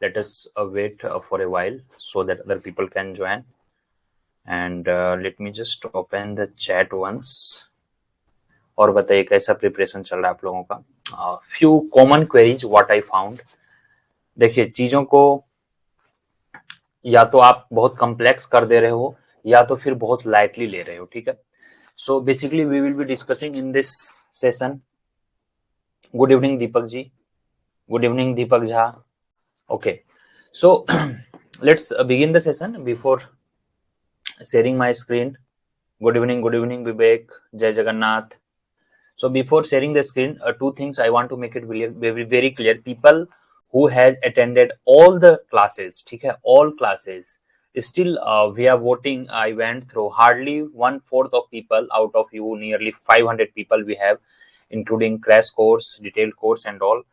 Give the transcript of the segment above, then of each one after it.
let us wait for a while so that other people can join. And let me just open the chat once. और बताइए कैसा preparation चल रहा है आप लोगों का. Few common queries what I found. देखिए, चीजों को या तो आप बहुत कॉम्प्लेक्स कर दे रहे हो या तो फिर बहुत लाइटली ले रहे हो. ठीक है. So basically we will be discussing in this session. Good evening Deepak ji. Good evening Deepak Jha. Okay, so let's begin the session. Before sharing my screen, good evening Vivek, Jai Jagannath. So before sharing the screen, two things I want to make it very clear. People who has attended all the classes, ठीक है, all classes, still we are voting. I went through hardly 1/4 of people out of you, nearly 500 people we have, including crash course, detailed course and all.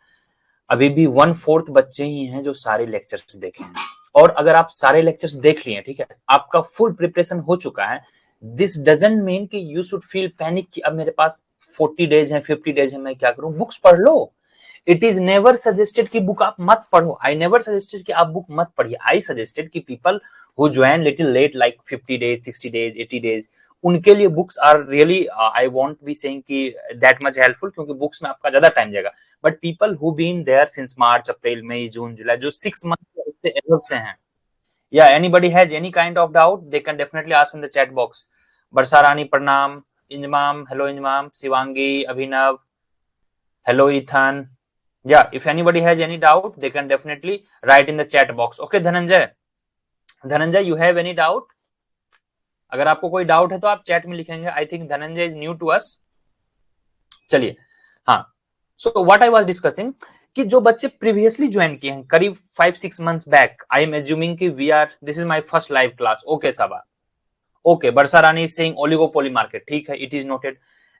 अभी भी 1/4 बच्चे ही हैं जो सारे lectures देखे हैं. और अगर आप सारे लेक्चर्स देख लिए, ठीक है, आपका फुल प्रिपरेशन हो चुका है, दिस डजंट मीन कि यू शुड फील पैनिक कि अब मेरे पास 40 डेज है, 50 डेज है, मैं क्या करूं. बुक्स पढ़ लो. इट इज नेवर सजेस्टेड कि बुक आप मत पढ़ो. आई नेवर सजेस्टेड कि आप बुक मत पढ़िए. आई सजेस्टेड कि people who join little late, like 50 days, 60 days, 80 days, उनके लिए books are really, I won't be saying कि दैट मच हेल्पफुल, क्योंकि बुक्स में आपका ज्यादा टाइम जाएगा. But people who been there since March, April, May, June, July, जो 6 month से एबव से हैं, या anybody has any kind of doubt, they can definitely ask in the chat box. बरसा रानी प्रणाम. Inzamam, hello Inzamam. Shivangi, Abhinav, hello Ethan. Yeah, if anybody has any doubt, they can definitely write in the chat box. Okay, Dhananjay, you have any doubt? अगर आपको कोई doubt है तो आप chat में लिखेंगे. I think Dhananjay is new to us. चलिए, हाँ. So what I was discussing कि जो बच्चे प्रीवियसली ज्वाइन किए हैं करीब 5-6 months back, I am assuming कि this is my first live class. Okay Saba. Okay, Barsa Rani is saying oligopoly market. ठीक है, it is noted.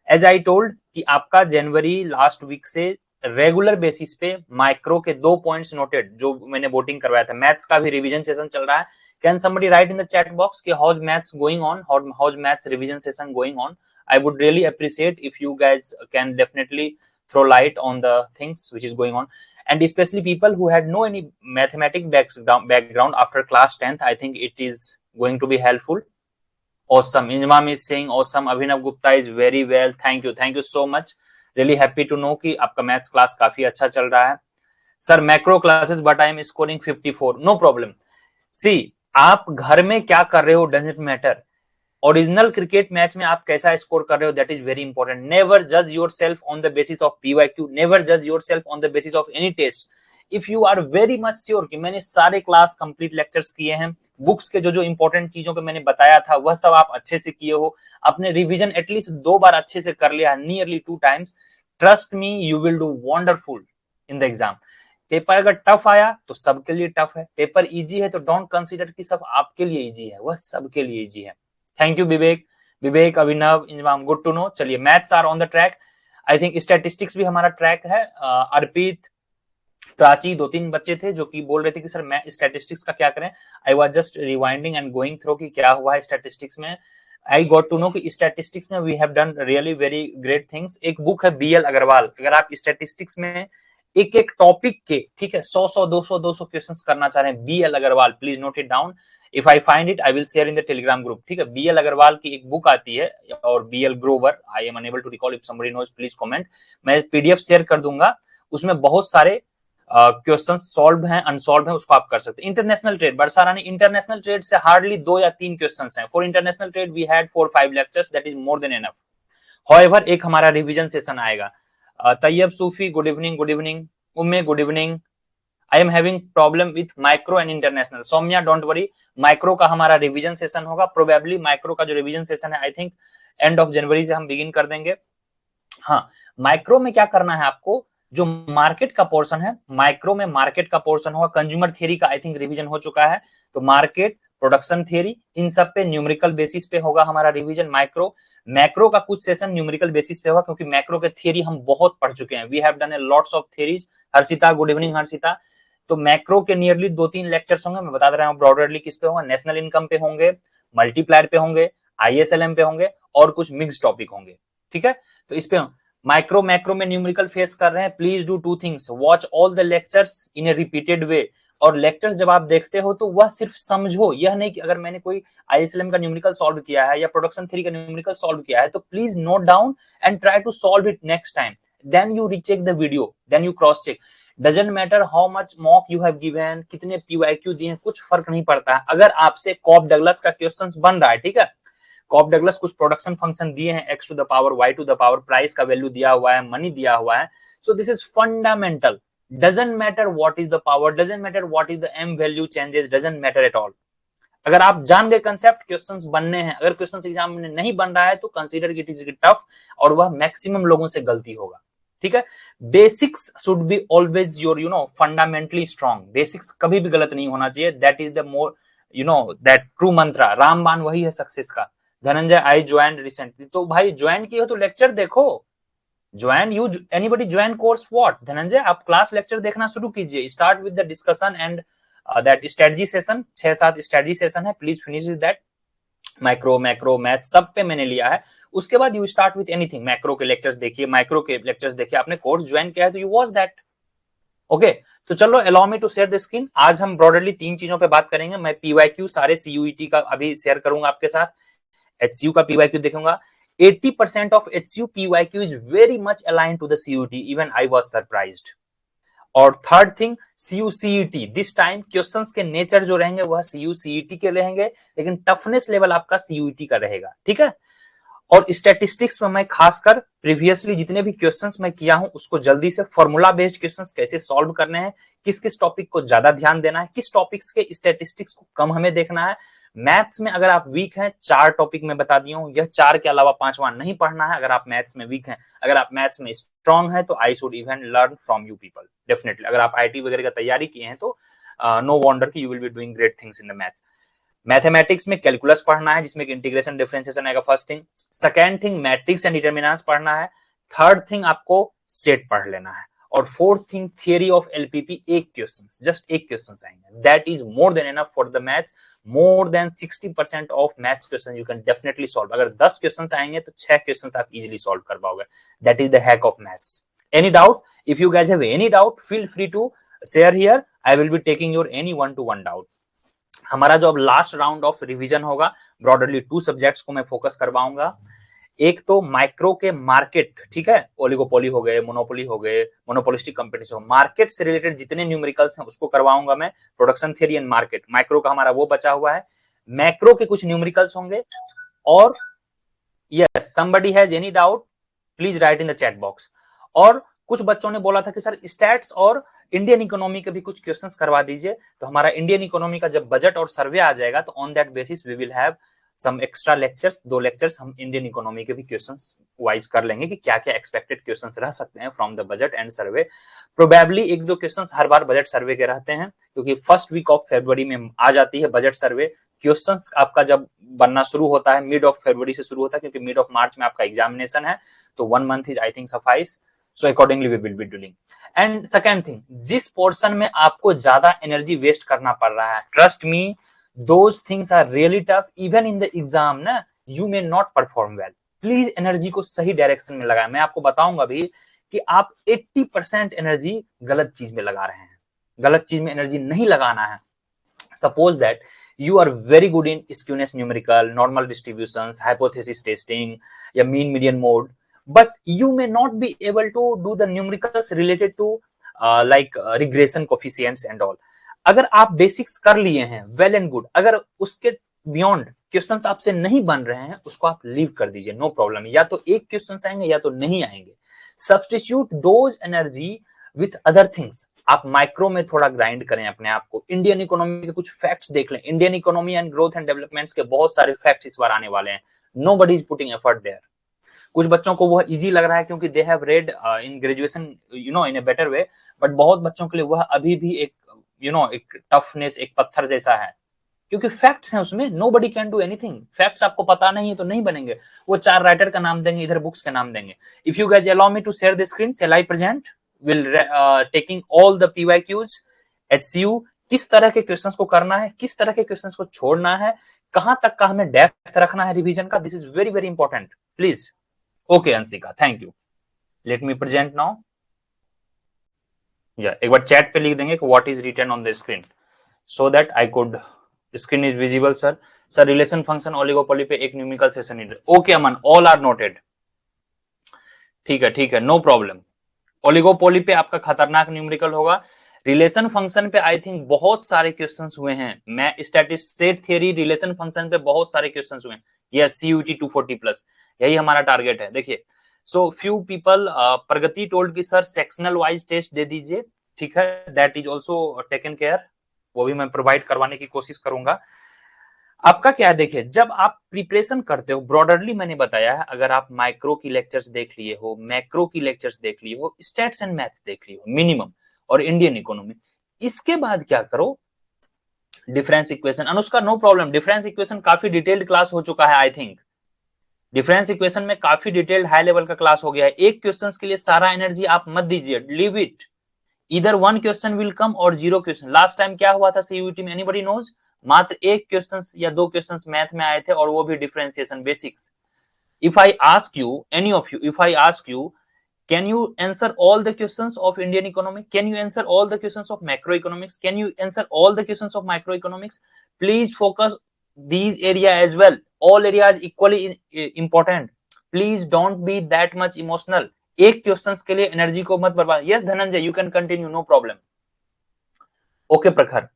As I told कि आपका जनवरी लास्ट वीक से रेगुलर बेसिस पे माइक्रो के 2 पॉइंट्स नोटेड, जो मैंने वोटिंग करवाया था. मैथ्स का भी रिवीजन सेशन चल रहा है. Can somebody write in the chat box कि how is maths going on, how is maths revision session going on. I would really appreciate if you guys can definitely throw light on the things which is going on, and especially people who had no any mathematics background after class 10th. I think it is going to be helpful. Awesome. Injmam is saying awesome. Abhinav Gupta is very well. Thank you so much. Really happy to know कि आपका maths class काफी अच्छा चल रहा है. Sir macro classes but I am scoring 54. No problem. सी, आप घर में क्या कर रहे हो doesn't matter. Original cricket match में आप कैसा स्कोर कर रहे हो, that is very important. Never जज yourself on the basis of PYQ. Never जज yourself on the basis of any test. If you are very much sure कि मैंने सारे क्लास कंप्लीट लेक्चर्स किए हैं, बुक्स के जो इंपॉर्टेंट चीजों पे मैंने बताया था वह सब आप अच्छे से किए हो, अपने रिवीजन एटलीस्ट 2 बार अच्छे से कर लिया, nearly 2 times, trust me you will do wonderful in the exam. Paper अगर टफ आया तो सबके लिए टफ है. पेपर इजी है तो डोंट कंसीडर कि सब आपके लिए इजी है, वह सबके लिए इजी है. Thank you Vivek, Abhinav, Inzamam, good to know. चलिए, maths are on the track. I think statistics भी हमारा ट्रैक है. अर्पित, प्राची, 2-3 बच्चे थे जो कि बोल रहे थे कि सर मैं स्टैटिस्टिक्स का क्या करें. I was just rewinding and going through कि क्या हुआ है स्टैटिस्टिक्स में. आई गॉट टू नो कि स्टैटिस्टिक्स में we have done really very great things. एक बुक है बीएल अग्रवाल. अगर आप स्टैटिस्टिक्स में एक टॉपिक के, ठीक है, 100 200 क्वेश्चंस करना चाह रहे हैं, BL Agarwal, please note it down. If I find it I will share in the Telegram group. ठीक है, बीएल अग्रवाल की एक बुक आती है, और BL Grover, I am unable to recall. If somebody knows please comment. मैं पीडीएफ शेयर कर दूंगा. उसमें बहुत सारे क्वेश्चन सॉल्व हैं, अनसॉल्व हैं, उसको आप कर सकते हैं. International trade, Barsa Rani, international trade से हार्डली 2 या 3 क्वेश्चंस हैं. For international trade we had 4-5 lectures, that is more than enough. However एक हमारा रिवीजन सेशन आएगा. Tayyab Sufi, good evening. Umme, good evening. I am having problem with micro and international. Saumya, don't worry, micro का हमारा revision session होगा. Probably micro का जो revision session है, I think end of January से हम बिगिन कर देंगे. हाँ, माइक्रो में क्या करना है आपको, जो मार्केट का पोर्शन है, माइक्रो में मार्केट का पोर्शन होगा. कंज्यूमर थियरी का आई थिंक रिवीजन हो चुका है, तो मार्केट, प्रोडक्शन थियरी, इन सब पे न्यूमेरिकल बेसिस पे होगा हमारा रिवीजन. मैक्रो का कुछ सेशन न्यूमेरिकल बेसिस पे होगा, क्योंकि मैक्रो के थियरी हम बहुत पढ़ चुके हैं. We have done a lots of theories. Harshita, good evening Harshita. तो मैक्रो के नियरली 2-3 लेक्चर्स होंगे. मैं बता दे रहा हूँ ब्रॉडरली किस पे होगा. नेशनल इनकम पे होंगे, मल्टीप्लायर पे होंगे, आईएसएलएम पे होंगे, और कुछ मिक्स टॉपिक होंगे. ठीक है, तो इस पे माइक्रो मैक्रो में न्यूमेरिकल फेस कर रहे हैं, please do two things, watch all the lectures in a repeated way. और लेक्चर्स जब आप देखते हो तो वह सिर्फ समझो, यह नहीं कि अगर मैंने कोई आईएसएलएम का न्यूमेरिकल सॉल्व किया है या प्रोडक्शन थ्योरी का न्यूमेरिकल सॉल्व किया है तो please note down and try to solve it next time, then you recheck the video, then you cross check. Doesn't matter how much mock you have given, कितने PYQ दिए, कुछ फर्क नहीं पड़ता है। अगर आपसे कॉप डगलस का क्वेश्चंस बन रहा है, ठीक है, कॉप डगलस कुछ प्रोडक्शन फंक्शन दिए हैं, X to the power Y to the power, price का वैल्यू दिया हुआ है, मनी दिया हुआ है, so this is fundamental. Doesn't matter what is the power, doesn't matter what is the M value changes, doesn't matter at all. अगर आप जान गए कंसेप्ट, क्वेश्चंस बनने हैं। अगर क्वेश्चंस एग्जाम में नहीं बन रहा है तो कंसीडर इट इज टफ, और वह मैक्सिमम लोगों से गलती होगा, ठीक है। Basics should be always your fundamentally strong, basics कभी भी गलत नहीं होना चाहिए, that is the more that true mantra, रामबाण वही है सक्सेस का। धनंजय आई ज्वाइन रिसेंटली, तो भाई ज्वाइन किए हो तो लेक्चर देखो, join you anybody join course what, Dhananjay आप क्लास लेक्चर देखना शुरू कीजिए, start with the discussion and that strategy session, 6-7 strategy session है, please finish that. Micro macro math सब पे मैंने लिया है, उसके बाद you start with anything. Macro के लेक्चर्स देखिए, माइक्रो के लेक्चर्स देखिए, आपने कोर्स ज्वाइन किया है तो यू वॉच दैट, ओके। तो चलो allow me to share the screen. आज हम ब्रॉडली 3 चीजों पे बात करेंगे। मैं पीवाईक्यू सारे सीयूईटी का अभी शेयर करूंगा आपके साथ, एचसीयू का पीवाईक्यू देखूंगा। 80% of HCU PYQ is very much aligned to the CUT. Even I was surprised. और third thing CU-CET, this time questions के नेचर जो रहेंगे वह CU-CET के रहेंगे, लेकिन टफनेस लेवल आपका CUET का रहेगा, ठीक है। और स्टैटिस्टिक्स में मैं खासकर प्रीवियसली जितने भी क्वेश्चंस मैं किया हूं उसको जल्दी से फॉर्मूला बेस्ड क्वेश्चंस कैसे सॉल्व करने हैं, किस किस टॉपिक को ज्यादा ध्यान देना है, किस टॉपिक्स के स्टैटिस्टिक्स को कम हमें देखना है। मैथ्स में अगर आप वीक हैं, 4 टॉपिक में बता दिया हूं, यह 4 के अलावा 5वां नहीं पढ़ना है अगर आप मैथ्स में वीक हैं। अगर आप मैथ्स में स्ट्रांग है तो I should even learn from you people, definitely. अगर आप आईटी वगैरह का तैयारी किए हैं तो नो वंडर कि you will be doing great things in the maths. Mathematics में कैलकुलस पढ़ना है जिसमें इंटीग्रेशन डिफरेंशिएशन आएगा, first thing. Second thing matrix and determinants पढ़ना है। थर्ड थिंग आपको सेट पढ़ लेना है। और fourth thing theory of LPP, एक क्वेश्चन, जस्ट एक क्वेश्चन आएंगे, that is more than enough for the maths. More than 60% of maths question you can definitely solve. अगर 10 क्वेश्चन आएंगे तो 6 क्वेश्चन आप इजिली सॉल्व कर पाओगे। That is the hack of maths. Any doubt? If you guys have any doubt feel free to share here, I will be taking your any 1-to-1 doubt. हमारा जो अब last round of revision होगा, broadly 2 subjects को मैं focus करवाऊंगा। एक तो micro के मार्केट, ठीक है, ओलिगोपोली हो गए, मोनोपोली हो गए, मोनोपोलिस्टिक कंपटीशन, मार्केट से रिलेटेड जितने न्यूमेरिकल्स हैं उसको करवाऊंगा मैं। Production theory and market, micro का हमारा वो बचा हुआ है। मैक्रो के कुछ न्यूमेरिकल्स होंगे। और yes, somebody has any doubt please write in the chat box. और कुछ बच्चों ने बोला था कि सर स्टैट्स और इंडियन इकोनॉमी के भी कुछ क्वेश्चंस करवा दीजिए। तो हमारा इंडियन इकोनॉमी का जब बजट और सर्वे आ जाएगा तो on that basis we will have some extra lectures, 2 lectures हम इंडियन इकोनॉमी के भी क्वेश्चंस वाइज कर लेंगे कि क्या क्या एक्सपेक्टेड क्वेश्चंस रह सकते हैं from the budget and survey. Probably 1-2 questions हर बार बजट सर्वे के रहते हैं क्योंकि फर्स्ट वीक ऑफ फरवरी में आ जाती है बजट सर्वे। क्वेश्चंस आपका जब बनना शुरू होता है मिड ऑफ फरवरी से शुरू होता है क्योंकि मिड ऑफ मार्च में आपका एग्जामिनेशन है, तो 1 month is I think suffice. So accordingly we will be doing. And second thing, जिस पोर्शन में आपको ज्यादा एनर्जी वेस्ट करना पड़ रहा है, trust me those things are really tough, even in the exam ना you may not perform well. Please energy को सही डायरेक्शन में लगाएं। मैं आपको बताऊंगा भी कि आप 80% एनर्जी गलत चीज में लगा रहे हैं, गलत चीज में एनर्जी नहीं लगाना है। Suppose that you are very good in skewness numerical, normal distributions, hypothesis testing या mean median mode, but you may not be able to do the numericals related to regression coefficients and all. अगर आप basics कर लिए हैं well and good, अगर उसके beyond questions आपसे नहीं बन रहे हैं उसको आप लीव कर दीजिए, नो प्रॉब्लम। या तो एक क्वेश्चंस आएंगे या तो नहीं आएंगे। Substitute those energy with other things. आप माइक्रो में थोड़ा ग्राइंड करें अपने आप को, इंडियन इकोनॉमी के कुछ फैक्ट्स देख लें। Indian economy and growth and developments के बहुत सारे फैक्ट्स इस बार आने वाले हैं। Nobody is putting effort there. कुछ बच्चों को वह इजी लग रहा है क्योंकि they have read in graduation in a better way, but बहुत बच्चों के लिए वह अभी भी एक एक टफनेस, एक पत्थर जैसा है क्योंकि फैक्ट्स हैं उसमें। Nobody can do anything. Facts आपको पता नहीं है तो नहीं बनेंगे। वो 4 राइटर का नाम देंगे, इधर बुक्स के नाम देंगे। If you guys allow me to share the screen, shall I present? Will taking all the PYQs, HCU, किस तरह के क्वेश्चंस को करना है, किस तरह के क्वेश्चंस को छोड़ना है, कहां तक का हमें डेप्थ रखना है रिवीजन का। This is very very important, please. Okay Anshika, thank you. Let me present now. या एक बार चैट पे लिख देंगे कि what is written on the screen so that I could, screen is visible sir. Sir relation function oligopoly पे एक numerical session needed. Okay Aman, all are noted. ठीक है, नो प्रॉब्लम। ओलिगोपोली पे आपका खतरनाक न्यूमेरिकल होगा। रिलेशन फंक्शन पे I think बहुत सारे क्वेश्चंस हुए हैं। मैं स्टैटिस्टिक्स थियरी रिलेशन फंक्शन पे बहुत सारे क्वेश्चंस हुए हैं। यस, CUT 240 प्लस, यही हमारा टारगेट है। देखिए, सो फ्यू पीपल, प्रगति टोल्ड की सर सेक्शनल वाइज टेस्ट दे दीजिए। ठीक है, that is also taken care, वो भी मैं प्रोवाइड करवाने की कोशिश करूंगा। आपका क्या है, देखिए जब आप प्रिपरेशन करते हो ब्रॉडरली, मैंने बताया है, अगर आप माइक्रो की लेक्चर्स देख लिए हो, मैक्रो की लेक्चर्स देख लिए हो, स्टैट्स एंड मैथ्स देख लिए हो मिनिमम, और इंडियन इकोनॉमी, इसके बाद क्या करो, difference equation. Anushka no problem, difference equation काफी डिटेल्ड क्लास हो चुका है। आई थिंक डिफरेंस इक्वेशन में काफी डिटेल्ड हाई लेवल का क्लास हो गया है। एक क्वेश्चन के लिए सारा एनर्जी आप मत दीजिए, लीव इट। इधर वन क्वेश्चन विल कम और जीरो क्वेश्चन। लास्ट टाइम क्या हुआ था CUT में, एनीबॉडी नोज? मात्र एक क्वेश्चन या दो क्वेश्चन मैथ में आए थे, और वो भी differentiation basics. If I ask you, any of you, if I ask you, can you answer all the questions of Indian economy? Can you answer all the questions of macroeconomics? Can you answer all the questions of microeconomics? Please focus these area as well. All areas equally important. Please don't be that much emotional. एक questions के लिए energy को मत बर्बाद। Yes Dhananjay, you can continue, no problem. Okay Prakhar,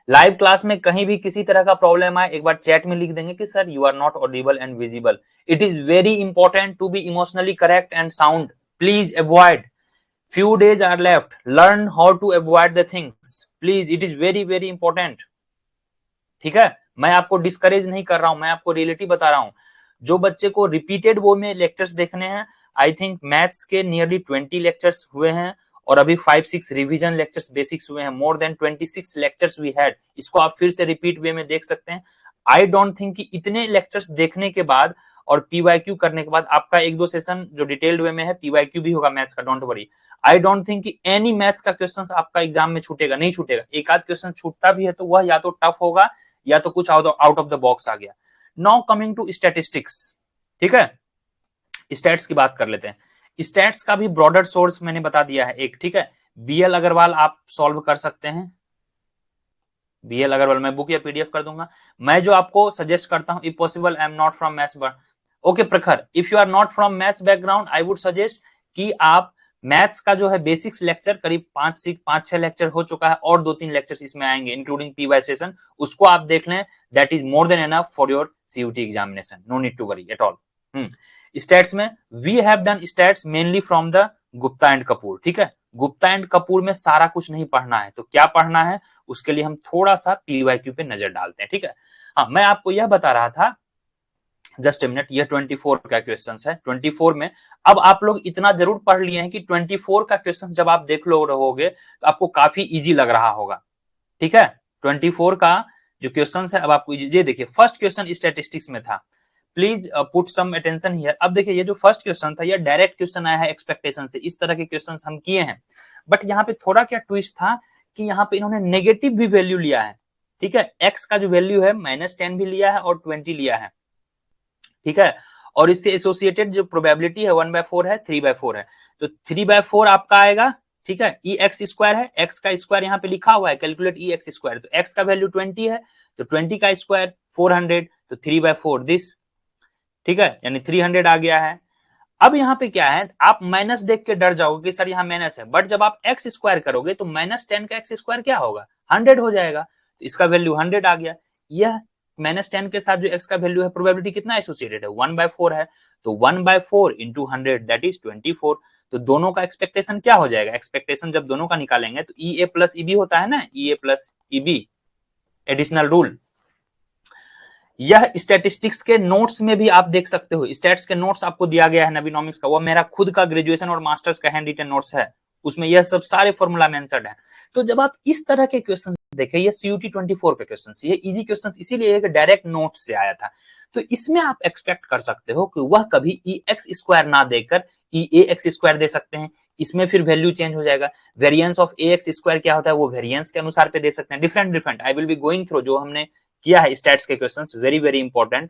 live class में कहीं भी किसी तरह का प्रॉब्लम आए, एक बार चैट में लिख देंगे कि sir you are not audible and visible. It is very important to be emotionally correct and sound. Please avoid, few days are left, learn how to avoid the things, please, it is very very important। ठीक है, मैं आपको discourage नहीं कर रहा हूं, मैं आपको रियलिटी बता रहा हूं। जो बच्चे को रिपीटेड वो में लेक्चर्स देखने हैं, आई थिंक मैथ्स के नियरली 20 लेक्चर्स हुए हैं, और अभी 5-6 रिवीजन लेक्चर्स बेसिक्स हुए हैं। More than 26 lectures we had. इसको आप फिर से रिपीट वे में देख सकते हैं। आई डोंट थिंक कि इतने लेक्चर्स देखने के बाद और PYQ करने के बाद आपका एक दो सेशन जो डिटेल्ड वे में है, PYQ भी होगा मैथ्स का, don't worry. I don't think कि एनी मैथ्स का क्वेश्चन आपका एग्जाम में छूटेगा, नहीं छूटेगा। एक आध क्वेश्चन छूटता भी है तो वह या तो टफ होगा या तो कुछ आउट ऑफ द बॉक्स आ गया। नाउ कमिंग टू स्टैटिस्टिक्स, ठीक है, स्टैट्स की बात कर लेते हैं। स्टैट्स का भी ब्रॉडर सोर्स मैंने बता दिया है एक, ठीक है। BL अग्रवाल आप सॉल्व कर सकते हैं, BL अग्रवाल, मैं बुक या PDF कर दूंगा। मैं जो आपको सजेस्ट करता हूं, if possible I am not from maths, okay Prakhar, if you are not from maths background, I would suggest कि आप मैथ्स का जो है बेसिक्स लेक्चर करीब 5-6 लेक्चर हो चुका है, और 2-3 लेक्चर्स इसमें आएंगे इंक्लूडिंग PY सेशन, उसको आप देख लें। That is more than enough for your CUT examination, no need to worry at all. Stats में we have done stats mainly from the Gupta and Kapoor, ठीक है। गुप्ता एंड कपूर में सारा कुछ नहीं पढ़ना है, तो क्या पढ़ना है उसके लिए हम थोड़ा सा PYQ पे नजर डालते हैं, ठीक है। हाँ, मैं आपको यह बता रहा था, जस्ट ए मिनट, यह 24 का क्वेश्चन है। 24 में अब आप लोग इतना जरूर पढ़ लिए हैं कि 24 का क्वेश्चन जब आप देख लो रहोगे तो आपको काफी इजी लग रहा होगा, ठीक है। 24 का जो क्वेश्चन है अब आपको इजी, ये देखिए फर्स्ट क्वेश्चन स्टैटिस्टिक्स में था, please put some attention here. अब देखिए ये जो फर्स्ट क्वेश्चन था, ये डायरेक्ट क्वेश्चन आया है एक्सपेक्टेशन से, इस तरह के क्वेश्चन हम किए हैं। बट यहाँ पे थोड़ा क्या ट्विस्ट था कि यहाँ पे इन्होंने नेगेटिव भी वैल्यू लिया है, ठीक है। एक्स का जो वैल्यू है -10 भी लिया है और 20 लिया है, ठीक है। और इससे एसोसिएटेड जो प्रोबेबिलिटी है 1/4 है, 3/4 है, तो 3/4 आपका आएगा, ठीक है। EX स्क्वायर है, एक्स का स्क्वायर यहाँ पे लिखा हुआ है, कैलकुलेट EX स्क्वायर, तो एक्स का वैल्यू 20 है, तो 20 का स्क्वायर 400, तो 3/4 दिस, ठीक है, यानी 300 आ गया है। अब यहाँ पे क्या है, आप माइनस देख के डर जाओगे कि सर यहाँ माइनस है, बट जब आप एक्स स्क्वायर करोगे तो -10 का एक्स स्क्वायर क्या होगा, 100 हो जाएगा, तो इसका वैल्यू 100 आ गया। यह -10 के साथ जो एक्स का वैल्यू है, प्रोबेबिलिटी कितना एसोसिएटेड है, 1/4 है, तो 1/4 इंटू 100 दैट इज 24। तो दोनों का एक्सपेक्टेशन क्या हो जाएगा, एक्सपेक्टेशन जब दोनों का निकालेंगे तो EA प्लस EB होता है ना, EA plus EB additional rule. यह स्टैटिस्टिक्स के नोट्स में भी आप देख सकते हो, स्टैट्स के नोट्स आपको दिया गया है नबीनॉमिक्स का, वो मेरा खुद का ग्रेजुएशन और मास्टर्स का हैंड रिटन नोट्स है, उसमें यह सब सारे फॉर्मूला मेंशन्ड है। तो जब आप इस तरह के क्वेश्चंस देखें, ये CUT 24 के क्वेश्चंस, ये इजी क्वेश्चंस इसीलिए कि डायरेक्ट नोट से आया था, तो इसमें आप एक्सपेक्ट कर सकते हो कि वह कभी EX स्क्वायर ना देकर EAX स्क्वायर दे सकते हैं, इसमें फिर वैल्यू चेंज हो जाएगा। वेरिएंस ऑफ AX स्क्वायर क्या होता है, वो वेरिएंस के अनुसार पे दे सकते हैं, different I will be going through जो हमने किया है स्टैट्स के questions, very very important.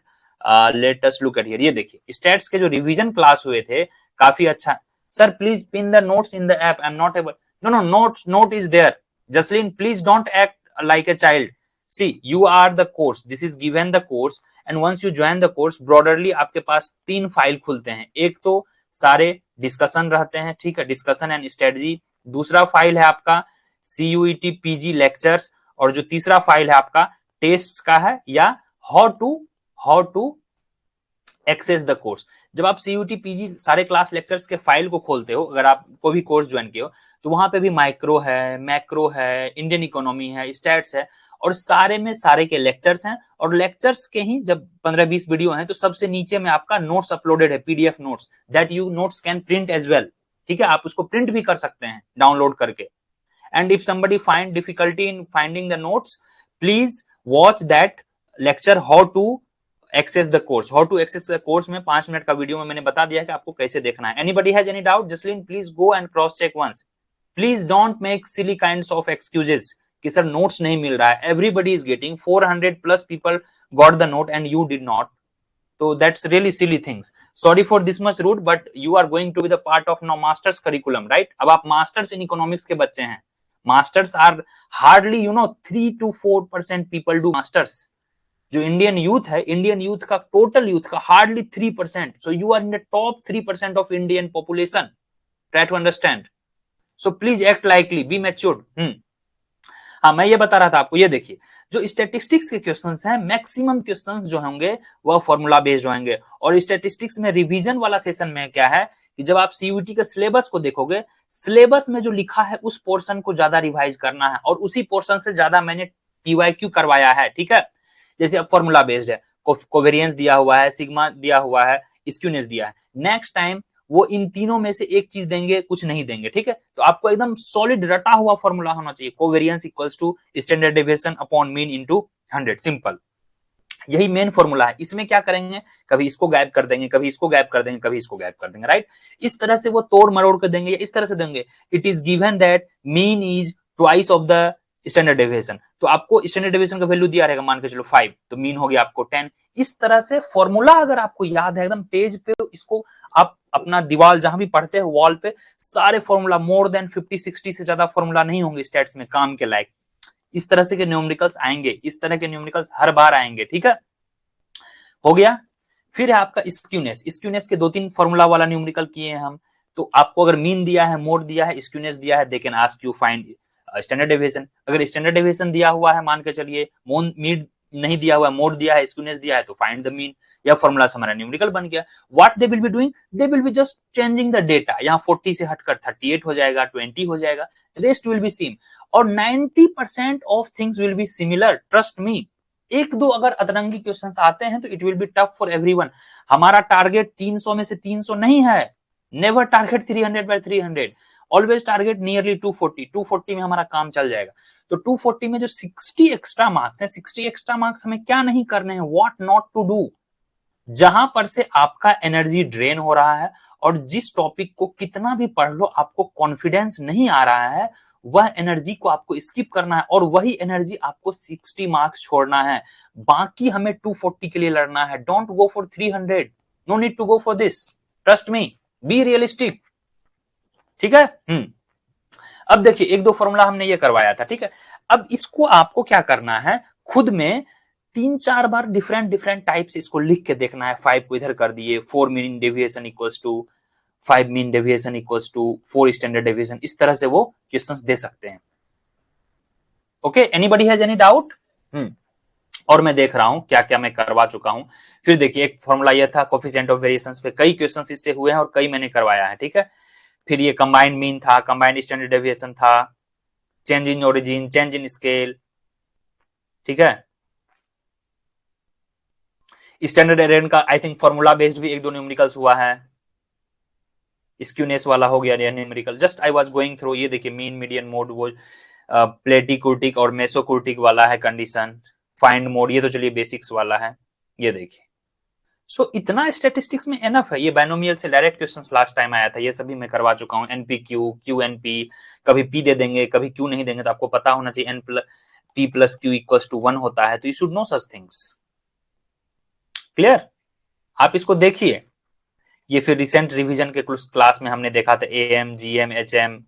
Let us look at here, ये देखिए स्टैट्स के जो रिवीजन क्लास हुए थे, काफी अच्छा Sir, please pin the notes in the app. I'm not able. No, note is there. Jaslin, please don't act like a child. See, you are the course. This is given the course, and once you join the course, broaderly आपके पास 3 file खुलते हैं. एक तो सारे discussion रहते हैं, ठीक है, डिस्कशन एंड स्ट्रेटजी. दूसरा फाइल है आपका CUET PG लेक्चर्स, और जो तीसरा फाइल है आपका टेस्ट का है, या how to access the course. जब आप CUET PG सारे क्लास लेक्चर्स के फाइल को खोलते हो, अगर आप कोई भी कोर्स ज्वाइन किए हो, तो वहां पे भी माइक्रो है, मैक्रो है, इंडियन इकोनॉमी है, स्टैट्स है, और सारे में सारे के लेक्चर्स हैं. और लेक्चर्स के ही जब 15-20 वीडियो हैं, तो सबसे नीचे में आपका नोट्स अपलोडेड है, PDF notes, that you notes can print as well. ठीक है, आप उसको प्रिंट भी कर सकते हैं डाउनलोड करके. And if somebody find difficulty in finding the notes, please watch that lecture how to access the course. How to access the course में 5 मिनट का वीडियो में मैंने बता दिया है कि आपको कैसे देखना है. Anybody has any doubt? Jasleen, please go and cross check once. Please don't make silly kinds of excuses कि सर नोट्स नहीं मिल रहा है. Everybody is getting, 400 plus people got the note and you did not. So that's really silly things. Sorry for this much rude, but you are going to be the part of now masters curriculum, right? अब आप masters in economics के बच्चे हैं. Masters are hardly 3 to 4% people do masters. जो Indian youth है, Indian youth का total youth का hardly 3%. So you are in the top 3% of Indian population. Try to understand. So please act likely, be matured. हाँ, मैं ये बता रहा था आपको, ये देखिए, जो स्टैटिस्टिक्स के क्वेश्चंस हैं, मैक्सिमम क्वेश्चंस जो होंगे वह फॉर्मूला बेस्ड होंगे. और स्टैटिस्टिक्स में रिवीजन वाला सेशन में क्या है कि जब आप CUET के सिलेबस को देखोगे, सिलेबस में जो लिखा है उस पोर्शन को ज्यादा रिवाइज करना है, और उसी पोर्शन से ज्यादा मैंने PYQ करवाया है. ठीक है, जैसे अब फॉर्मूला बेस्ड है, कोवेरियंस दिया हुआ है, सिग्मा दिया हुआ है, स्क्यूनेस दिया है. नेक्स्ट टाइम वो इन तीनों में से एक चीज देंगे, कुछ नहीं देंगे. ठीक है, तो आपको एकदम सॉलिड रटा हुआ फॉर्मूला होना चाहिए. Covariance equals to standard deviation upon mean into 100. Simple, यही मेन फॉर्मूला है. इसमें क्या करेंगे, कभी इसको गायब कर देंगे, कभी इसको गायब कर देंगे, कभी इसको गायब कर देंगे, राइट. इस तरह से वो तोड़ मरोड़ कर देंगे, या इस तरह से देंगे. It is given that mean is twice of the standard deviation. तो आपको स्टैंडर्ड डेविएशन का वैल्यू दिया रहेगा, मान के चलो 5, तो मीन हो गया आपको 10. इस तरह से फॉर्मूला अगर आपको याद है एकदम पेज पे, तो इसको आप अपना दीवार जहां भी पढ़ते हैं वॉल पे सारे फॉर्मूला, मोर देन 50-60 से ज्यादा फॉर्मूला नहीं होंगे स्टैट्स में काम के लायक. इस तरह से के न्यूमेरिकल्स आएंगे, इस तरह के न्यूमेरिकल्स हर बार आएंगे. ठीक है, हो गया. फिर है आपका स्क्यूनेस. स्क्यूनेस के 2-3 फॉर्मूला वाला न्यूमेरिकल किए हैं हम. तो आपको अगर मीन दिया है, मोड दिया है, स्क्यूनेस दिया है, दे can ask you find standard deviation. अगर स्टैंडर्ड डेविएशन दिया हुआ है, मान के चलिए, मीन नहीं दिया हुआ है, मोड दिया है, स्क्यूनेस दिया है, तो फाइंड द मीन, या फॉर्मूला से हमारा न्यूमेरिकल बन गया. What they will be doing, they will be just changing the data. यहाँ 40 से हटकर 38 हो जाएगा, 20 हो जाएगा, रेस्ट विल बी सेम. और 90% of things will be similar, trust me. एक दो अगर अतरंगी क्वेश्चंस आते हैं तो it will be tough for everyone. हमारा टारगेट 300 में से 300 नहीं है. Never target 300 by 300, always target nearly 240. 240 में हमारा काम चल जाएगा. तो 240 में जो 60 एक्स्ट्रा मार्क्स हैं, 60 एक्स्ट्रा मार्क्स हमें क्या नहीं करने हैं, व्हाट नॉट टू डू. जहां पर से आपका एनर्जी ड्रेन हो रहा है, और जिस टॉपिक को कितना भी पढ़ लो आपको कॉन्फिडेंस नहीं आ रहा है, वह एनर्जी को आपको स्किप करना है, और वही एनर्जी आपको 60 मार्क्स छोड़ना है. बाकी हमें 240 के लिए लड़ना है. Don't go for 300, no need to go for this. Trust me, be realistic. ठीक है. अब देखिए, 1-2 फॉर्मूला हमने ये करवाया था. ठीक है, अब इसको आपको क्या करना है, खुद में 3-4 बार डिफरेंट टाइप से इसको लिख के देखना है. 5 को इधर कर दिए, 4 mean deviation equals to 5 mean deviation equals to 4 standard deviation. इस तरह से वो क्वेश्चंस दे सकते हैं. Okay, anybody has any doubt? और मैं देख रहा हूं क्या क्या मैं करवा चुका हूं. फिर देखिए, एक फॉर्मूला यह था कोफिशिएंट ऑफ वेरिएशंस पे, कई क्वेश्चंस इससे हुए हैं और कई मैंने करवाया है. ठीक है, फिर ये कंबाइंड मीन था, कंबाइंड स्टैंडर्ड डेविएशन था, change in origin, change in scale. ठीक है, स्टैंडर्ड एरर का आई थिंक फॉर्मूला बेस्ड भी 1-2 न्यूमेरिकल्स हुआ है. स्क्यूनेस वाला हो गया numerical, just I was going through. ये देखिए, मीन, मीडियन, मोड, वो प्लेटिकुर्टिक और मेसोकुर्टिक वाला है कंडीशन. फाइंड मोड, ये तो चलिए बेसिक्स वाला है. ये देखिए, सो इतना स्टैटिस्टिक्स में एनफ है. ये बाइनोमियल से डायरेक्ट क्वेश्चंस लास्ट टाइम आया था, ये सभी मैं करवा चुका हूं. एनपीक्यू, क्यूएनपी, कभी पी दे देंगे, कभी क्यू नहीं देंगे, तो आपको पता होना चाहिए N P plus Q equals to 1 होता है. तो you should know such things. Clear? आप इसको देखिए, ये फिर रिसेंट रिवीजन के क्लास में हमने देखा था एएम, जीएम, एचएम,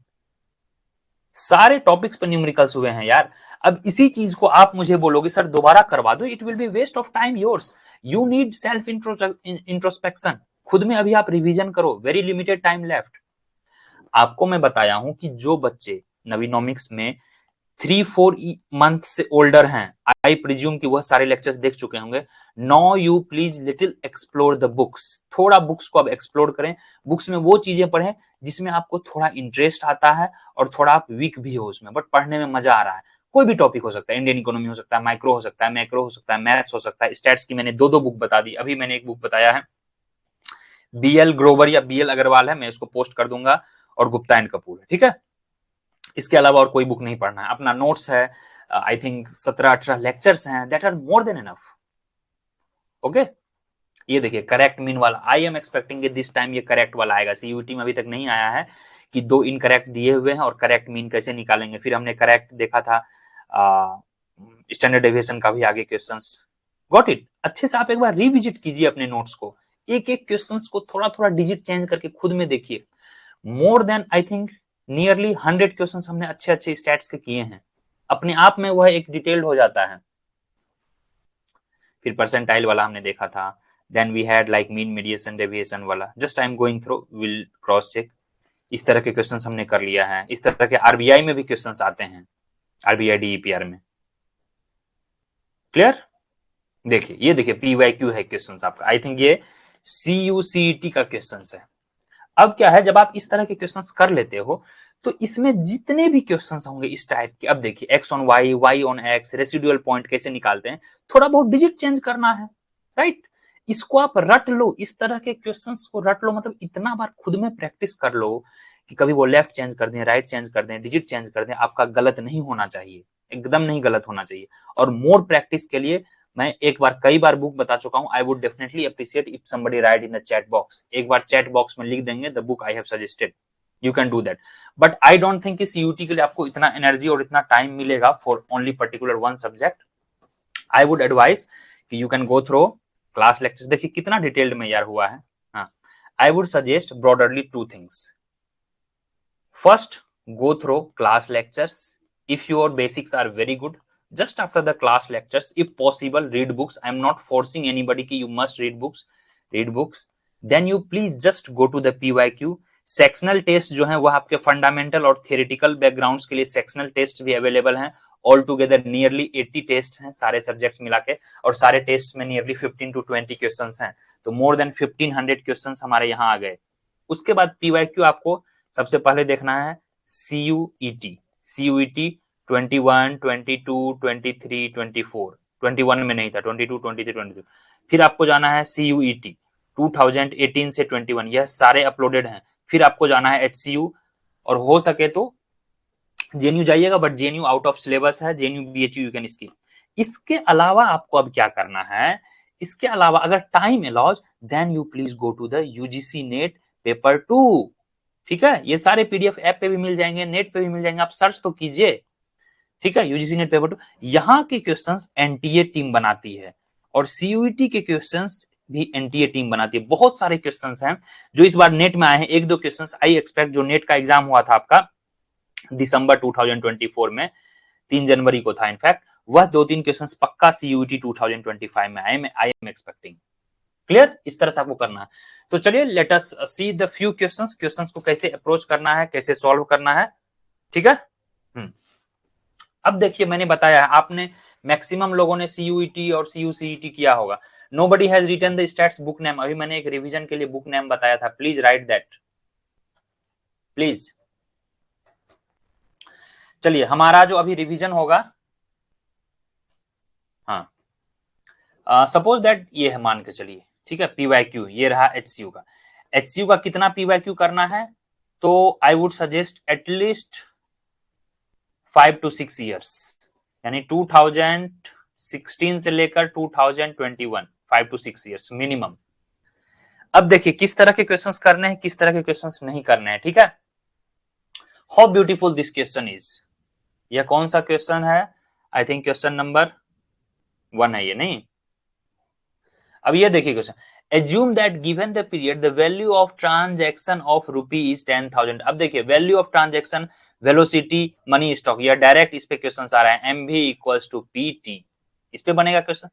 सारे टॉपिक्स पर न्यूमेरिकल्स हुए हैं यार। अब इसी चीज को आप मुझे बोलोगे सर दोबारा करवा दो, it will be waste of time yours. You need self introspection, खुद में अभी आप रिवीजन करो, वेरी लिमिटेड टाइम लेफ्ट। आपको मैं बताया हूं कि जो बच्चे नवीनोमिक्स में 3-4 मंथ से ओल्डर हैं, आई प्रिज्यूम कि वह सारे लेक्चर्स देख चुके होंगे। No you please little explore the books, थोड़ा बुक्स को अब एक्सप्लोर करें, बुक्स में वो चीजें पढ़ें जिसमें आपको थोड़ा इंटरेस्ट आता है और थोड़ा आप वीक भी हो उसमें, बट पढ़ने में मजा आ रहा है। कोई भी टॉपिक हो सकता है, इंडियन इकोनॉमी हो सकता है, माइक्रो हो सकता है, मैक्रो हो सकता है, मैथ्स हो सकता है, स्टैट्स की मैंने 2-2 बुक बता दी। अभी मैंने एक बुक बताया है, बीएल ग्रोवर या बीएल अग्रवाल है, मैं इसको पोस्ट कर दूंगा, और गुप्ता एंड कपूर है, ठीक है। इसके अलावा और कोई बुक नहीं पढ़ना है। अपना नोट्स है, आई थिंक 17-18 लेक्चर्स हैं, that are more than enough. Okay, ये देखिए करेक्ट मीन वाला, आई एम एक्सपेक्टिंग कि दिस टाइम ये करेक्ट वाला आएगा। सीयूटी में अभी तक नहीं आया है कि 2 इनकरेक्ट दिए हुए हैं और करेक्ट मीन कैसे निकालेंगे। फिर हमने करेक्ट देखा था स्टैंडर्ड डेविएशन का भी आगे क्वेश्चंस। Got it. अच्छे से आप एक बार रिविजिट कीजिए अपने नोट्स को, एक एक क्वेश्चंस को थोड़ा थोड़ा डिजिट चेंज करके खुद में देखिए। More than I think nearly 100 question हमने अच्छे अच्छे स्टैट्स के किए हैं, अपने आप में वह एक डिटेल्ड हो जाता है। फिर परसेंटाइल वाला हमने देखा था, then we had like mean, median, deviation वाला, just I am going through, will cross check. इस तरह के क्वेश्चंस हमने कर लिया है। इस तरह के आरबीआई में भी क्वेश्चंस आते हैं, आरबीआई डीईपीआर में। क्लियर। देखिए ये देखिए पीवाईक्यू है क्वेश्चंस आपका, आई थिंक ये सीयूसीटी का क्वेश्चंस है। अब क्या है, जब आप इस तरह के क्वेश्चंस कर लेते हो तो इसमें जितने भी क्वेश्चंस होंगे इस टाइप के, अब देखिए X on Y, Y on X, residual point कैसे निकालते हैं, थोड़ा बहुत डिजिट चेंज करना है, राइट। इसको आप रट लो, इस तरह के क्वेश्चंस को रट लो, मतलब इतना बार खुद में प्रैक्टिस कर लो कि कभी वो लेफ्ट चेंज कर दें, राइट चेंज कर दें, डिजिट चेंज कर दें, आपका गलत नहीं होना चाहिए, एकदम नहीं गलत होना चाहिए। और मोर प्रैक्टिस के लिए मैं एक बार कई बार बुक बता चुका हूं, I would definitely appreciate if somebody write in the chat box, एक बार चैट बॉक्स में लिख देंगे the book I have suggested, you can do that. But I don't think कि सीयूटी के लिए आपको इतना एनर्जी और इतना टाइम मिलेगा for only particular one subject. I would advise कि you can go through class lectures. देखिए कितना डिटेल्ड में यार हुआ है। हाँ, आई would suggest broadly 2 things. First, go through class lectures. If your basics are very good, just after the class lectures, if possible, read books. I'm not forcing anybody कि you must read books. Read books. Then you please just go to the PYQ. Sectional test जो है वह आपके fundamental और theoretical backgrounds के लिए sectional test भी available हैं। ऑल टुगेदर नियरली 80 टेस्ट हैं सारे सब्जेक्ट्स मिला के, और सारे टेस्ट में नियरली 15 to 20 क्वेश्चंस हैं, तो मोर देन 1500 क्वेश्चंस हमारे यहाँ आ गए। उसके बाद PYQ आपको सबसे पहले देखना है सीयूईटी, सीयूईटी 21, 22, 23, 24, 21 में नहीं था, 22, 23, 22। फिर आपको जाना है सीयूईटी 2018 से 21, यह सारे अपलोडेड हैं। फिर आपको जाना है एचसीयू, और हो सके तो जेएनयू जाइएगा, but JNU out of syllabus है, JNU BHU you can skip. इसके अलावा आपको अब क्या करना है, इसके अलावा अगर time allows then you please go to the UGC NET paper 2, ठीक है। ये सारे पीडीएफ ऐप पे भी मिल जाएंगे, नेट पे भी मिल जाएंगे, आप सर्च तो कीजिए, ठीक है। यूजीसी नेट पेपर 2 यहाँ के क्वेश्चंस एनटीए टीम बनाती है, और सीयूईटी के क्वेश्चंस भी एनटीए टीम बनाती है। बहुत सारे क्वेश्चंस हैं जो इस बार नेट में आए हैं, 1-2 क्वेश्चंस आई एक्सपेक्ट, जो नेट का एग्जाम हुआ था आपका दिसंबर 2024 में, 3 जनवरी को था इनफैक्ट, वह 2-3 क्वेश्चंस पक्का सीयूईटी 2025 में आए, आई एम एक्सपेक्टिंग। क्लियर, इस तरह से आपको करना है। तो चलिए let us see the few questions, questions को कैसे अप्रोच करना है, कैसे सॉल्व करना है, ठीक है। अब देखिए मैंने बताया है, आपने मैक्सिमम लोगों ने सीयूईटी और सीयूसीईटी किया होगा। Nobody has written the stats book name, अभी मैंने एक रिवीजन के लिए बुक नेम बताया था, प्लीज राइट दैट प्लीज। चलिए हमारा जो अभी रिवीजन होगा, हाँ सपोज दैट ये है, मान के चलिए, ठीक है, पीवाईक्यू ये रहा एचसीयू का। एचसीयू का कितना पीवाईक्यू करना है, तो आई would suggest at least 5 to 6 years, यानी 2016 से लेकर 2021, 5 to 6 ईयर्स मिनिमम। अब देखिए किस तरह के क्वेश्चंस करने हैं, किस तरह के क्वेश्चंस नहीं करने हैं, ठीक है। How beautiful this question is, यह कौन सा क्वेश्चन है, आई थिंक क्वेश्चन नंबर 1 है ये, नहीं। अब ये देखिए question, assume that given the period the value of transaction of rupee is 10,000। अब देखिए value of transaction, velocity, money stock, या डायरेक्ट इस पे क्वेश्चन आ रहा है, MV इक्वल्स टू PT, इस पे बनेगा question.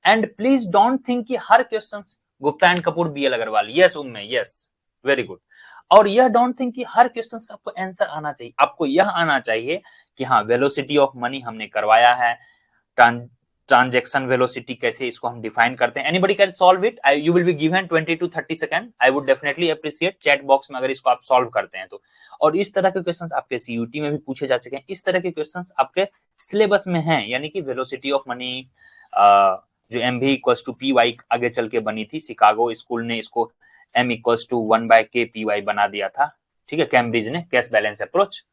And please don't think कि हर question Gupta and Kapoor, BL Agarwal, yes Umme, yes very good. और यह डोंट थिंक कि हर क्वेश्चन का आपको आंसर आना चाहिए, आपको यह आना चाहिए कि हाँ वेलोसिटी ऑफ मनी हमने करवाया है, ट्रांजैक्शन वेलोसिटी कैसे इसको हम डिफाइन करते हैं, anybody can solve it, you will be given 20 to 30 second, I would definitely appreciate chat box में अगर इसको आप सॉल्व करते हैं तो। और इस तरह के क्वेश्चंस आपके CUT में भी पूछे जा चुके हैं, इस तरह के क्वेश्चंस आपके सिलेबस में हैं, यानी कि वेलोसिटी ऑफ मनी जो MV इक्वल्स टू PY आगे चल के बनी थी, शिकागो स्कूल ने इसको M इक्वल्स टू 1/K/PY बना दिया था, ठीक है, कैम्ब्रिज ने, कैश बैलेंस अप्रोच।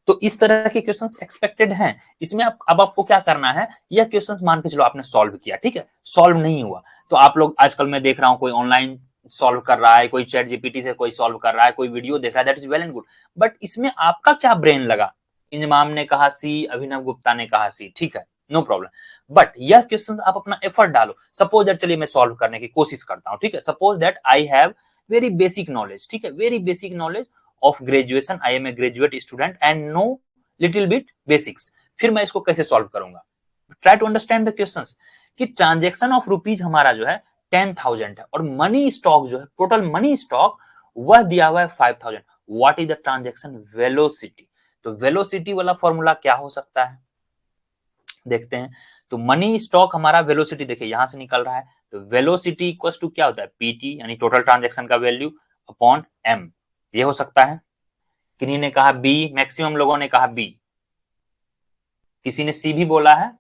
तो इस तरह के क्वेश्चंस एक्सपेक्टेड हैं इसमें। अब आपको क्या करना है, यह क्वेश्चंस मान के चलो आपने सॉल्व किया, ठीक है, सॉल्व नहीं हुआ तो आप लोग, आजकल मैं देख रहा हूं कोई ऑनलाइन सॉल्व कर रहा है, कोई चैट जीपीटी से कोई सॉल्व कर रहा है, कोई वीडियो देख रहा है, that is well and good, but इसमें आपका क्या ब्रेन लगा, इंजमाम ने कहा C, अभिनव गुप्ता ने कहा C, ठीक है, नो प्रॉब्लम, बट यह क्वेश्चंस आप अपना एफर्ट डालो। सपोज दैट, चलिए मैं सॉल्व करने की कोशिश करता हूं, ठीक है, suppose that I have very basic knowledge, ठीक है, very basic knowledge of graduation, I am a graduate student and no little bit basics, फिर मैं इसको कैसे सॉल्व करूंगा, try to understand the questions कि ट्रांजैक्शन ऑफ रुपीज हमारा जो है 10,000 है और मनी स्टॉक जो है, टोटल मनी स्टॉक वह दिया हुआ है 5,000, what is the transaction velocity. तो वेलोसिटी वाला फॉर्मूला क्या हो सकता है, देखते हैं। तो मनी स्टॉक हमारा वेलोसिटी देखिए यहां से निकल रहा है, तो वेलोसिटी इक्वल्स टू क्या होता है, PT यानी टोटल ट्रांजैक्शन का वैल्यू अपॉन M, ये हो सकता है। किन्हीं ने कहा B, मैक्सिमम लोगों ने कहा B, किसी ने C भी बोला है,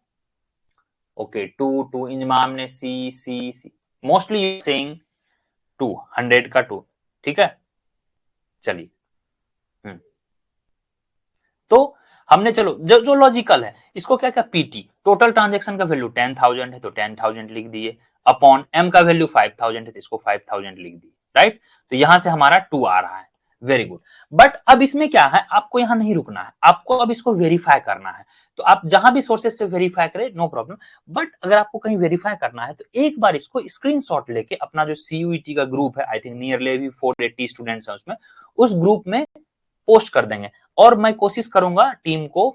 ओके, 2 इंजमाम ने C, मोस्टली सेइंग 2, 100 का 2, ठीक है, चलिए। तो हमने चलो जो लॉजिकल है इसको क्या क्या, PT टोटल ट्रांजैक्शन का वैल्यू 10,000 है तो 10,000 लिख दिए, अपॉन M का वैल्यू 5,000 है तो इसको 5,000 लिख दिए, राइट। तो यहां से हमारा 2 आ रहा है, वेरी गुड। बट अब इसमें क्या है, आपको यहां नहीं रुकना है, आपको अब इसको वेरीफाई करना है। तो आप जहां भी सोर्सेस से वेरीफाई करें, नो प्रॉब्लम, बट अगर आपको कहीं वेरीफाई करना है तो एक बार इसको स्क्रीनशॉट लेके अपना जो CUET का ग्रुप है, आई थिंक नियरली 480 स्टूडेंट्स हैं उसमें, उस ग्रुप में पोस्ट कर देंगे। और मैं कोशिश करूंगा टीम को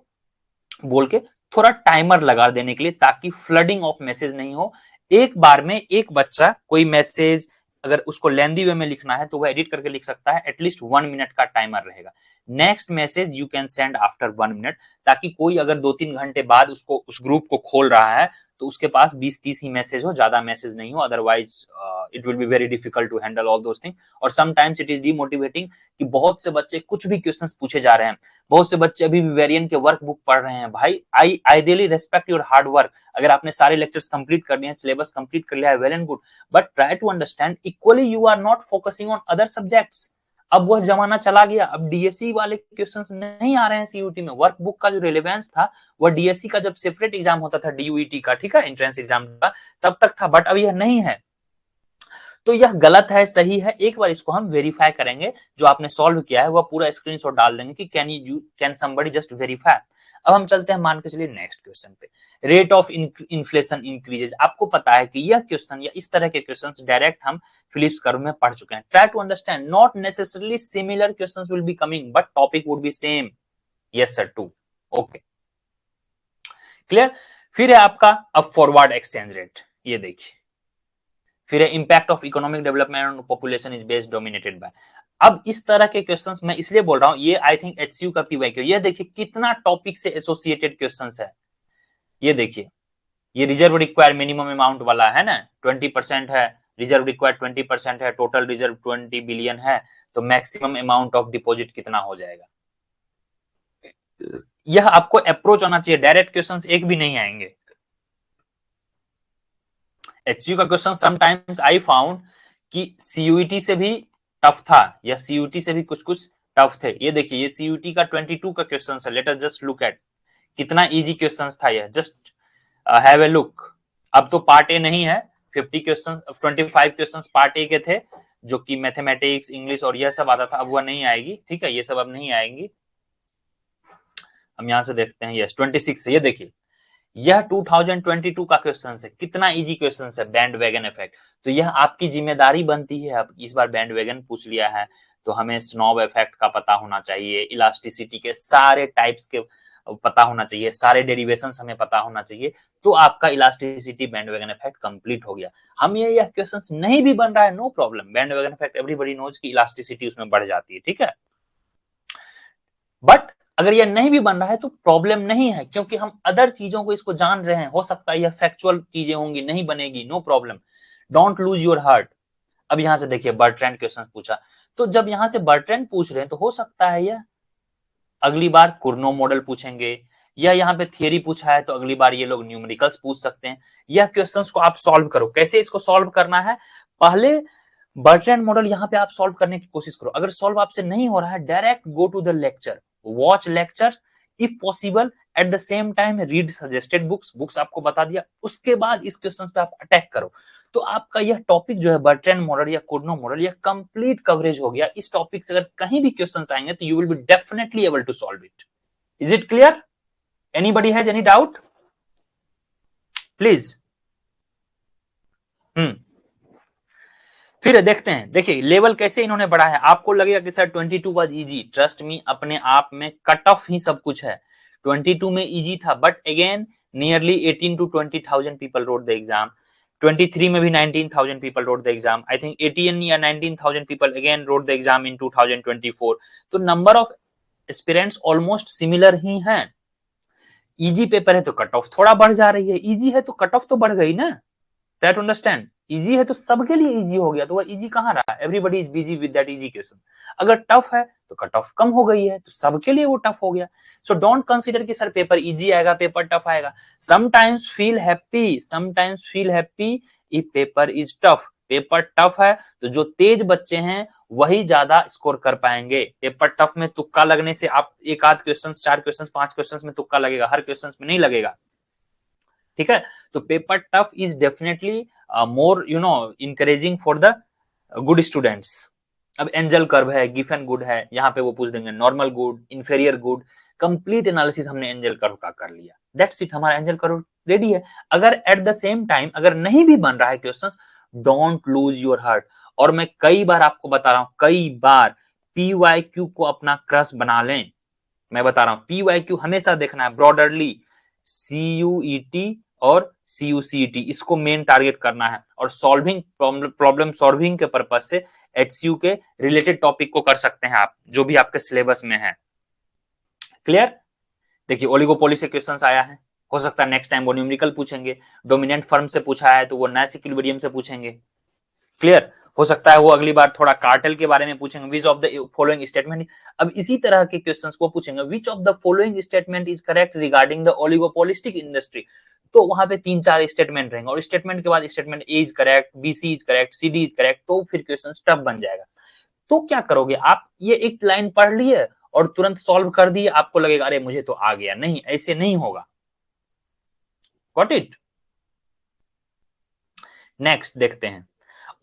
बोल के थोड़ा टाइमर लगा देने के लिए, ताकि फ्लडिंग ऑफ मैसेज नहीं हो। एक बार में एक बच्चा कोई मैसेज अगर उसको लेंदी वे में लिखना है तो वह एडिट करके लिख सकता है, एटलीस्ट 1 मिनट का टाइमर रहेगा। Next message you can send after 1 minute, ताकि कोई अगर 2-3 घंटे बाद उसको उस ग्रुप को खोल रहा है तो उसके पास 20-30 ही मैसेज हो, ज्यादा मैसेज नहीं हो, otherwise it will be very difficult to handle all those thing. और समटाइम्स इट इज डीमोटिवेटिंग कि बहुत से बच्चे कुछ भी क्वेश्चंस पूछे जा रहे हैं, बहुत से बच्चे अभी भी वेरिएंट के वर्क बुक पढ़ रहे हैं। भाई I really respect your hard work, अगर आपने सारे लेक्चर्स कंप्लीट कर लिए हैं, सिलेबस कंप्लीट कर लिया है, well and good, but try to understand equally you are not focusing on other subjects. अब वह जमाना चला गया, अब DSC वाले क्वेश्चंस नहीं आ रहे हैं CUT में। वर्क बुक का जो रिलेवेंस था वह DSC का जब सेपरेट एग्जाम होता था, DUET का, ठीक है, एंट्रेंस एग्जाम का, तब तक था, बट अब यह नहीं है। तो यह गलत है सही है, एक बार इसको हम वेरीफाई करेंगे, जो आपने सॉल्व किया है वह पूरा स्क्रीनशॉट डाल देंगे कि कैन समबडी जस्ट वेरीफाई। अब हम चलते हैं, मान के चलिए नेक्स्ट क्वेश्चन पे, रेट ऑफ इन्फ्लेशन इंक्रीजेज। आपको पता है कि यह क्वेश्चन या इस तरह के क्वेश्चंस डायरेक्ट हम फिलिप्स कर्व में पढ़ चुके हैं। Try to understand, not necessarily similar questions will be coming but topic would be same, yes sir, 2, okay, clear. फिर है आपका अब फॉरवर्ड एक्सचेंज रेट, ये देखिए, फिर है impact of economic development on population is based dominated by. अब इस तरह के क्वेश्चंस मैं इसलिए बोल रहा हूं, ये आई थिंक HCU का PYQ, ये देखिए कितना टॉपिक से एसोसिएटेड क्वेश्चंस है। ये देखिए, ये रिजर्व रिक्वायर्ड मिनिमम अमाउंट वाला है ना, 20% है, रिजर्व रिक्वायर्ड 20% है, टोटल रिजर्व 20 बिलियन है, तो मैक्सिमम अमाउंट ऑफ डिपॉजिट कितना हो जाएगा। यह आपको अप्रोच आना चाहिए, डायरेक्ट क्वेश्चंस एक भी नहीं आएंगे। HCU का क्वेश्चन समटाइम्स आई फाउंड कि CUET से भी टफ था, या CUET से भी कुछ कुछ टफ थे। ये देखिए, ये CUET का 22 का क्वेश्चन है, let us just look at, कितना इजी क्वेश्चन था यह, जस्ट हैव ए लुक। अब तो पार्ट ए नहीं है, 50 क्वेश्चन, 25 क्वेश्चन पार्ट ए के थे, जो कि मैथमेटिक्स, इंग्लिश और यह सब आता था, अब वह नहीं आएगी, ठीक है, ये सब अब नहीं आएंगी। हम यहां से देखते हैं, यस 26 है, ये देखिए, यह 2022 का क्वेश्चन है, कितना इजी क्वेश्चन है, बैंड वैगन इफेक्ट। तो यह आपकी जिम्मेदारी बनती है, आप इस बार बैंड वैगन पूछ लिया है तो हमें स्नॉब इफेक्ट का पता होना चाहिए, इलास्टिसिटी के सारे टाइप्स के पता होना चाहिए, सारे डेरिवेशंस हमें पता होना चाहिए, तो आपका elasticity band wagon effect complete हो गया। हम यह क्वेश्चंस नहीं भी बन रहा है, no problem, bandwagon effect everybody knows की इलास्टिसिटी उसमें बढ़ जाती है, ठीक है। बट अगर यह नहीं भी बन रहा है तो प्रॉब्लम नहीं है, क्योंकि हम अदर चीजों को इसको जान रहे हैं, हो सकता है यह फैक्चुअल चीजें होंगी, नहीं बनेगी, no problem, don't lose your heart. अब यहां से देखिए बर्ट्रैंड क्वेश्चन पूछा, तो जब यहां से बर्ट्रैंड पूछ रहे हैं तो हो सकता है यह अगली बार कुर्नो मॉडल पूछेंगे, या यहाँ पे थियरी पूछा है तो अगली बार ये लोग न्यूमेरिकल्स पूछ सकते हैं। यह क्वेश्चंस को आप सॉल्व करो, कैसे इसको सॉल्व करना है, पहले बर्ट्रैंड मॉडल यहाँ पे आप सॉल्व करने की कोशिश करो। अगर सॉल्व आपसे नहीं हो रहा है, direct go to the lecture, watch lecture, if possible at the same time read suggested books आपको बता दिया, उसके बाद इस क्वेश्चन पे आप अटैक करो। तो आपका यह टॉपिक जो है बर्ट्रैंड मॉडल या कुर्नो मॉडल, यह कंप्लीट कवरेज हो गया। इस टॉपिक से अगर कहीं भी क्वेश्चंस आएंगे तो you will be definitely able to solve it. Is it clear? Anybody has any doubt please? फिर देखते हैं, देखिए लेवल कैसे इन्होंने बढ़ा है। आपको लगेगा कि sir 22 was easy, trust me, अपने आप में कट ऑफ ही सब कुछ है। 22 में इजी था, but again nearly 18 to 20,000 people wrote the exam. 23 में भी 19,000 people wrote the exam. I think 18 या 19,000 people again wrote the exam in 2024। तो number of aspirants almost similar ही हैं। इजी पेपर है तो कट ऑफ थोड़ा बढ़ जा रही है, इजी है तो कट ऑफ तो बढ़ गई ना। ट्राई टू अंडरस्टैंड, इजी है तो सबके लिए इजी हो गया, तो वह इजी कहां रहा, everybody is busy with that easy question. अगर टफ है तो कट ऑफ कम हो गई है, तो सबके लिए वो टफ हो गया। सो डोंट कंसीडर कि सर पेपर इजी आएगा, पेपर टफ आएगा। Sometimes feel happy if paper is tough. Paper tough है तो जो तेज बच्चे हैं वही ज्यादा स्कोर कर पाएंगे। पेपर टफ में तुक्का लगने से आप एक आध क्वेश्चन, 4 क्वेश्चन, 5 क्वेश्चन में तुक्का लगेगा, हर क्वेश्चन में नहीं लगेगा, ठीक है। तो paper tough is definitely more encouraging for the good students. अब एंजल कर्व है, गिफन गुड है, यहाँ पे वो पूछ देंगे normal good, inferior good, complete analysis हमने एंजल कर्व का कर लिया, दैट्स इट, हमारा एंजल कर्व रेडी है। अगर एट द सेम टाइम अगर नहीं भी बन रहा है questions, don't lose your heart. और मैं कई बार आपको बता रहा हूं, कई बार PYQ को अपना क्रश बना लें। मैं बता रहा हूं PYQ हमेशा देखना है ब्रॉडरली, CUET और CUCET, इसको मेन टारगेट करना है। और सॉल्विंग प्रॉब्लम सॉल्विंग के पर्पज से HCU के रिलेटेड टॉपिक को कर सकते हैं आप, जो भी आपके सिलेबस में है। क्लियर? देखिए ओलिगोपोली से क्वेश्चंस आया है, हो सकता है नेक्स्ट टाइम वो न्यूमेरिकल पूछेंगे। डोमिनेंट फर्म से पूछा है तो वो नाइस इक्विलिब्रियम से पूछेंगे। क्लियर? हो सकता है वो अगली बार थोड़ा कार्टेल के बारे में पूछेंगे, which of the following statement. अब इसी तरह के क्वेश्चंस को पूछेंगे, which of the following statement is correct regarding the oligopolistic industry. तो वहां पे 3-4 स्टेटमेंट रहेंगे, और स्टेटमेंट के बाद statement A is correct, BC is correct, CD is correct, तो फिर क्वेश्चन टफ बन जाएगा। तो क्या करोगे आप, ये एक लाइन पढ़ लिए और तुरंत सॉल्व कर दिए, आपको लगेगा अरे मुझे तो आ गया, नहीं, ऐसे नहीं होगा। Got it? नेक्स्ट देखते हैं।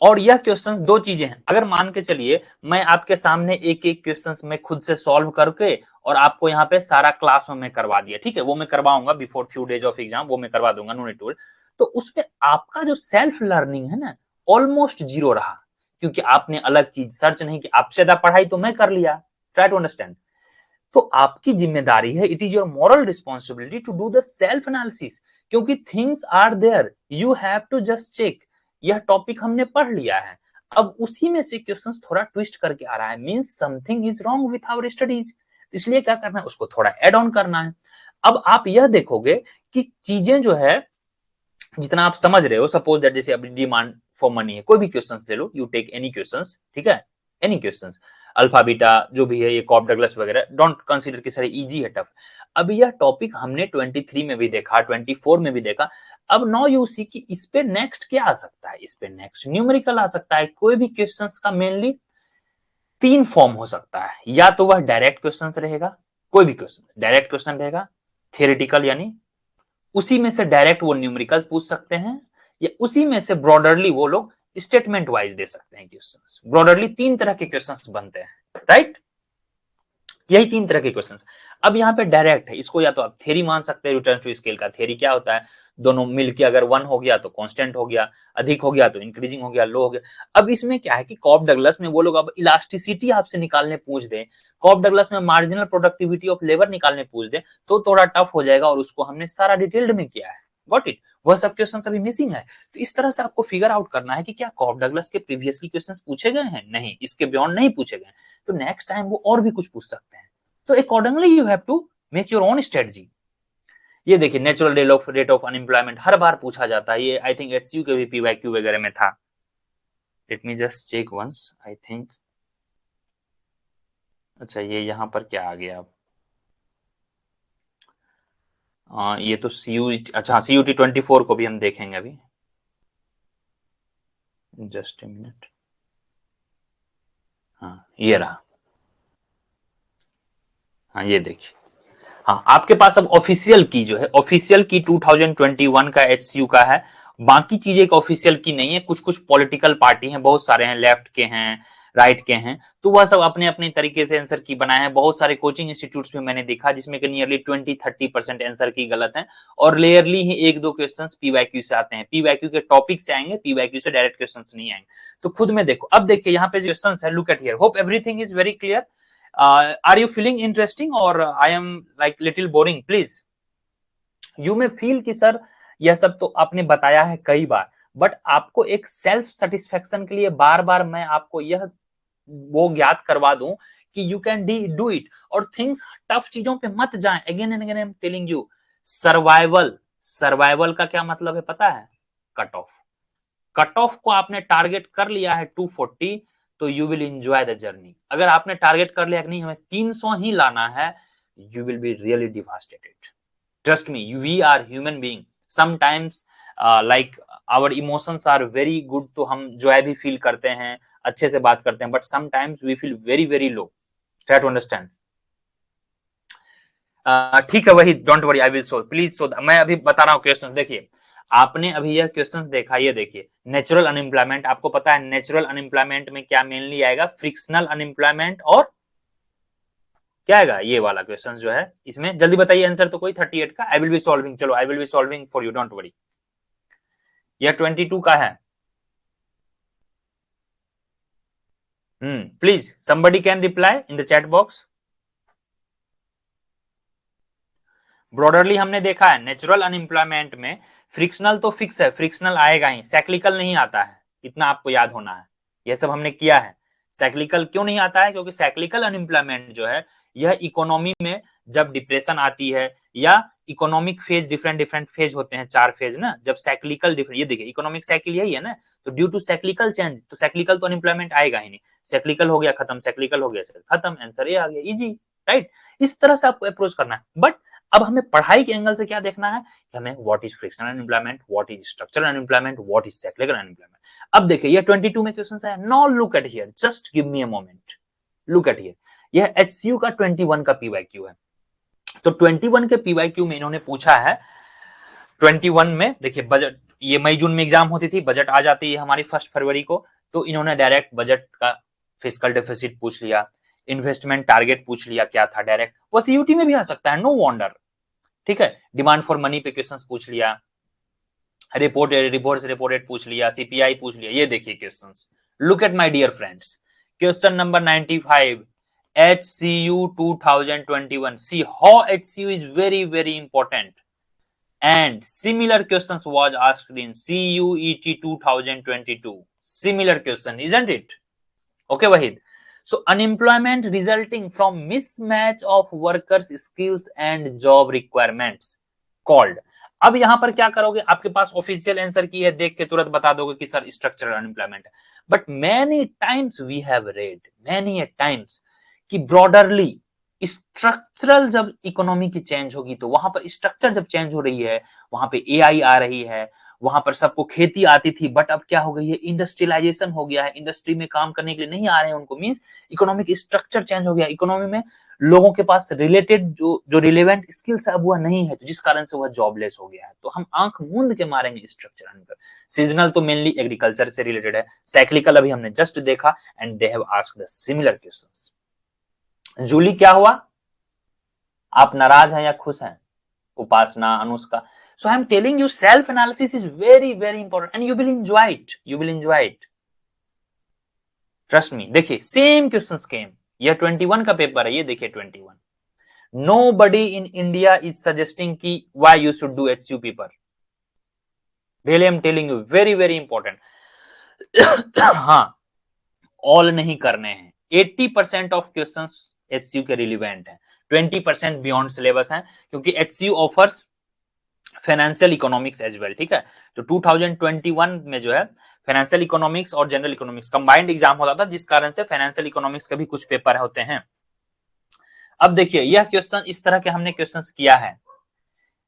और यह क्वेश्चंस दो चीजें हैं, अगर मान के चलिए मैं आपके सामने एक एक क्वेश्चंस में खुद से सॉल्व करके और आपको यहाँ पे सारा क्लास में करवा दिया, ठीक है, वो मैं करवाऊंगा before few days of exam, वो मैं करवा दूंगा, नो नीड टू। तो उसमें आपका जो सेल्फ लर्निंग है ना, ऑलमोस्ट जीरो रहा, क्योंकि आपने अलग चीज सर्च नहीं की, आपसे ज्यादा पढ़ाई तो मैं कर लिया। Try to understand. तो आपकी जिम्मेदारी है, it is your moral responsibility to do the self analysis, क्योंकि things are there, you have to just check. यह टॉपिक हमने पढ़ लिया है, अब उसी में से क्वेश्चंस थोड़ा ट्विस्ट करके आ रहा है, means something is wrong with our studies, इसलिए क्या करना है, उसको थोड़ा एड ऑन करना है। अब आप यह देखोगे कि चीजें जो है जितना आप समझ रहे हो, सपोज दैट जैसे अभी डिमांड फॉर मनी है, कोई भी क्वेश्चंस ले लो, यू टेक एनी क्वेश्चंस, ठीक है, एनी क्वेश्चंस, अल्फा बीटा जो भी है, ये कॉप डगलस वगैरह, डोंट कंसीडर कि सर इजी है, टफ। अब यह टॉपिक हमने 23 में भी देखा, 24 में भी देखा। अब नाउ यू सी कि इस पे नेक्स्ट क्या आ सकता है, इस पे नेक्स्ट न्यूमेरिकल आ सकता है। कोई भी क्वेश्चंस का मेनली 3 फॉर्म हो सकता है, या तो वह डायरेक्ट क्वेश्चंस रहेगा, कोई भी क्वेश्चन डायरेक्ट क्वेश्चन रहेगा, थियोरेटिकल, यानी उसी में से डायरेक्ट वो न्यूमेरिकल पूछ सकते हैं, या उसी में से ब्रॉडरली वो लोग स्टेटमेंट वाइज दे सकते हैं क्वेश्चंस। ब्रॉडरली 3 तरह के क्वेश्चंस बनते हैं, राइट? यही 3 तरह के क्वेश्चंस। अब यहाँ पे डायरेक्ट है, इसको या तो आप थ्योरी मान सकते हैं। रिटर्न टू स्केल का थ्योरी क्या होता है, दोनों मिलके अगर 1 हो गया तो कांस्टेंट हो गया, अधिक हो गया तो इंक्रीजिंग हो गया, लो हो गया। अब इसमें क्या है कि कॉप डगलस में वो लोग अब इलास्टिसिटी आपसे निकालने पूछ दे, कॉप डगलस में मार्जिनल प्रोडक्टिविटी ऑफ लेबर निकालने पूछ दे तो थोड़ा टफ हो जाएगा, और उसको हमने सारा डिटेल्ड में किया है। Got it? वह सब क्वेश्चन अभी मिसिंग है। तो इस तरह से आपको फिगर आउट करना है कि क्या कॉप डगलस के प्रीवियसली क्वेश्चंस पूछे गए हैं, नहीं, इसके बियॉन्ड नहीं पूछे गए। तो नेक्स्ट टाइम वो और भी कुछ पूछ सकते हैं। तो accordingly you have to make your own strategy. ये देखिए नेचुरल रेट ऑफ अनएम्प्लॉयमेंट हर बार पूछा जाता है, ये आई थिंक एचसीयू के भी पीवाईक्यू वगैरह में था। Let me just check once, I think. अच्छा ये यहाँ पर क्या आ गया अब, ये तो सीयू, अच्छा CUT 24 को भी हम देखेंगे अभी, जस्ट ए मिनट। हाँ ये रहा, हाँ ये देखिए। हाँ आपके पास अब ऑफिशियल की जो है, ऑफिशियल की 2021 का एचसीयू का है, बाकी चीजें एक ऑफिशियल की नहीं है। कुछ कुछ पॉलिटिकल पार्टी हैं, बहुत सारे हैं, लेफ्ट के हैं, राइट के हैं, तो वह सब अपने अपने तरीके से आंसर की बनाए हैं। बहुत सारे कोचिंग इंस्टीट्यूट्स में मैंने देखा जिसमें कि नियरली 20-30% आंसर की गलत है, और रेयरली ही एक दो क्वेश्चन पीवाईक्यू से आते हैं, पीवाईक्यू के टॉपिक से आएंगे, पीवाईक्यू से डायरेक्ट क्वेश्चन नहीं आएंगे। तो खुद में देखो, अब देखिए यहाँ पे जो क्वेश्चन है, look at here, hope everything is very clear. Are you feeling interesting or I am like little boring? Please, you may feel कि सर यह सब तो आपने बताया है कई बार, बट आपको एक सेल्फ सेटिस्फेक्शन के लिए बार बार मैं आपको यह वो ज्ञात करवा दूं कि यू कैन डू इट, और थिंग्स टफ चीजों पे मत जाएं। Again and again I am telling you, survival, survival का क्या मतलब है पता है? Cut off. कट ऑफ को आपने टारगेट कर लिया है 240, तो you will enjoy the journey. अगर आपने टारगेट कर लिया कि नहीं हमें 300 ही लाना है, you will be really devastated. Trust me, we are human being, sometimes like our emotions are very good, तो हम जॉय भी फील करते हैं, अच्छे से बात करते हैं, but sometimes we feel very very low. Try to understand. ठीक है, वही don't worry, I will so, please so. मैं अभी बता रहा हूँ क्वेश्चन, देखिए आपने अभी यह क्वेश्चंस देखा, ये देखिए नेचुरल अनएम्प्लॉयमेंट, आपको पता है नेचुरल अनएम्प्लॉयमेंट में क्या मेनली आएगा? फ्रिक्शनल अनएम्प्लॉयमेंट, और क्या आएगा? ये वाला क्वेश्चन जो है, इसमें जल्दी बताइए आंसर तो कोई 38 का। आई विल बी सॉल्विंग, चलो I will be solving for you, don't worry. यह 22 का है। Please somebody can reply in the chat box. Broadly हमने देखा है नेचुरल अनएम्प्लॉयमेंट में फ्रिक्शनल तो फिक्स है, फ्रिक्शनल आएगा ही, साइक्लिकल नहीं आता है, इतना आपको याद होना है। यह सब हमने किया है। साइक्लिकल क्यों नहीं आता है? क्योंकि साइक्लिकल अनएम्प्लॉयमेंट जो है, यह इकोनॉमी में जब डिप्रेशन आती है, या economic phase, different different phase होते हैं, 4 फेज ना, जब साइक्लिकल डिफरेंट, ये देखिए इकोनॉमिक साइकिल यही है ना, तो ड्यू टू साइक्लिकल चेंज, तो साइक्लिकल तो अनएम्प्लॉयमेंट आएगा ही नहीं। साइक्लिकल हो गया खत्म, साइक्लिकल हो गया खत्म, आंसर ये आ गया, इजी, राइट? इस तरह से आपको अप्रोच करना है। बट अब हमें पढ़ाई के एंगल से क्या देखना है कि हमें what is frictional unemployment, what is structural unemployment, what is cyclical unemployment. अब देखिए ये 22 में क्वेश्चन है। Now look at here, just give me a moment, look at here. यह एचसीयू का 21 का पीवाईक्यू है। तो 21 के पीवाईक्यू में इन्होंने पूछा है, 21 में देखिए बजट, ये मई जून में एग्जाम होती थी, बजट आ जाती है हमारी 1 फरवरी को, तो इन्होंने डायरेक्ट बजट का फिस्कल डेफिसिट पूछ लिया, इन्वेस्टमेंट टारगेट पूछ लिया क्या था डायरेक्ट, वो सीयूटी में भी आ सकता है, नो वॉन्डर। ठीक है, डिमांड फॉर मनी पे क्वेश्चंस पूछ लिया, रिपोर्ट्स रिपोर्टेड पूछ लिया, सीपीआई पूछ लिया। ये देखिए questions, look at my dear friends, question number 95, HCU 2021, see how HCU is very very important, and similar questions was asked in CUET 2022, similar question, isn't it? Okay Wahid, so unemployment resulting from mismatch of workers skills and job requirements called। अब यहां पर क्या करोगे, आपके पास official answer की है, देख के तुरंत बता दोगे कि सर स्ट्रक्चरल अनएम्प्लॉयमेंट है, but many times we have read, many times कि ब्रॉडरली स्ट्रक्चरल, जब इकोनॉमी की चेंज होगी तो वहां पर स्ट्रक्चर जब चेंज हो रही है, वहां पे एआई आ रही है, वहां पर सबको खेती आती थी, बट अब क्या हो गई है, इंडस्ट्रियलाइजेशन हो गया है, इंडस्ट्री में काम करने के लिए नहीं आ रहे हैं उनको, मींस इकोनॉमिक स्ट्रक्चर चेंज हो गया, इकोनॉमी में लोगों के पास रिलेटेड जो रिलेवेंट स्किल्स है अब वह नहीं है, तो जिस कारण से वह जॉबलेस हो गया है। तो हम आंख मूंद के मारेंगे स्ट्रक्चर पर। सीजनल तो मेनली एग्रीकल्चर से रिलेटेड है, साइक्लिकल अभी हमने जस्ट देखा, and they have asked the similar questions. Julie क्या हुआ, आप नाराज हैं या खुश हैं? Upasana, Anushka. So I am telling you self analysis is very very important and you will enjoy it, you will enjoy it, trust me. देखिए सेम क्वेश्चंस केम, यह 21 का पेपर है, ये देखिए 21। Nobody in India is suggesting कि why you should do HCU paper, really I am telling you, very very important. हाँ, all नहीं करने हैं, 80% ऑफ क्वेश्चंस एचसीयू के रिलेवेंट हैं, 20% बियॉन्ड सिलेबस हैं, क्योंकि HCU offers financial economics as well, ठीक है। तो 2021 में जो है फाइनेंशियल इकोनॉमिक्स और जनरल इकोनॉमिक्स कंबाइंड एग्जाम होता था, जिस कारण से फाइनेंशियल इकोनॉमिक्स के भी कुछ पेपर होते हैं। अब देखिए यह क्वेश्चन इस तरह के हमने क्वेश्चंस किया है,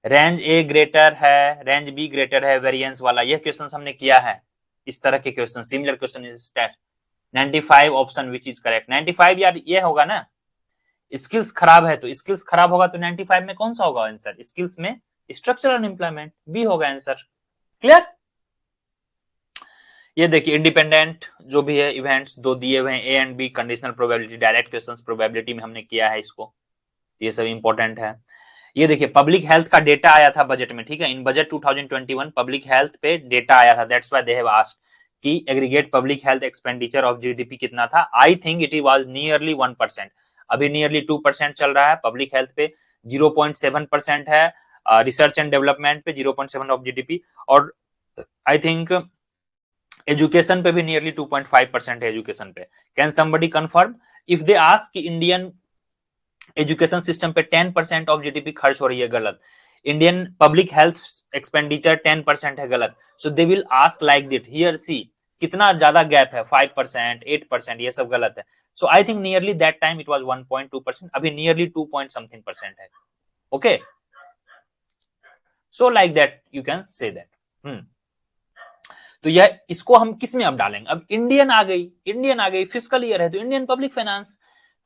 रेंज ए ग्रेटर है, रेंज बी ग्रेटर है, वेरिएंस वाला, यह क्वेश्चंस हमने किया है। इस तरह के question, similar question is 95 option which is correct. 95 यार ये होगा ना, स्किल्स खराब है तो स्किल्स खराब होगा, तो 95 में कौन सा होगा आंसर? स्किल्स में स्ट्रक्चरल अनएम्प्लॉयमेंट बी होगा आंसर। क्लियर? ये देखिए इंडिपेंडेंट जो भी है इवेंट्स दो दिए हुए हैं, A and B, conditional probability, direct questions probability में हमने किया है इसको, ये सब इंपॉर्टेंट है। ये देखिए पब्लिक हेल्थ का डेटा आया था बजट में, ठीक है, इन बजट 2021 पब्लिक हेल्थ पे डेटा आया था, that's why they have asked कि aggregate public health expenditure of GDP कितना था। I think it was nearly 1%, अभी नियरली 2% चल रहा है, पब्लिक हेल्थ पे 0.7% है, रिसर्च एंड डेवलपमेंट पे 0.7 ऑफ जीडीपी, और आई थिंक एजुकेशन पे भी नियरली 2.5% है एजुकेशन पे। Can somebody confirm? If they ask कि इंडियन एजुकेशन सिस्टम पे 10% ऑफ जीडीपी खर्च हो रही है, गलत। इंडियन पब्लिक हेल्थ एक्सपेंडिचर 10% है, गलत। So they will ask like that, here see कितना ज्यादा गैप है, 5%, 8%, ये सब गलत है। So I think nearly that time it was 1.2%, अभी नियरली 2 पॉइंट समथिंग परसेंट है। Okay, so like that you can say that. तो यह इसको हम किस में अब डालेंगे? अब इंडियन आ गई, इंडियन आ गई, फिस्कल ईयर है तो Indian public finance,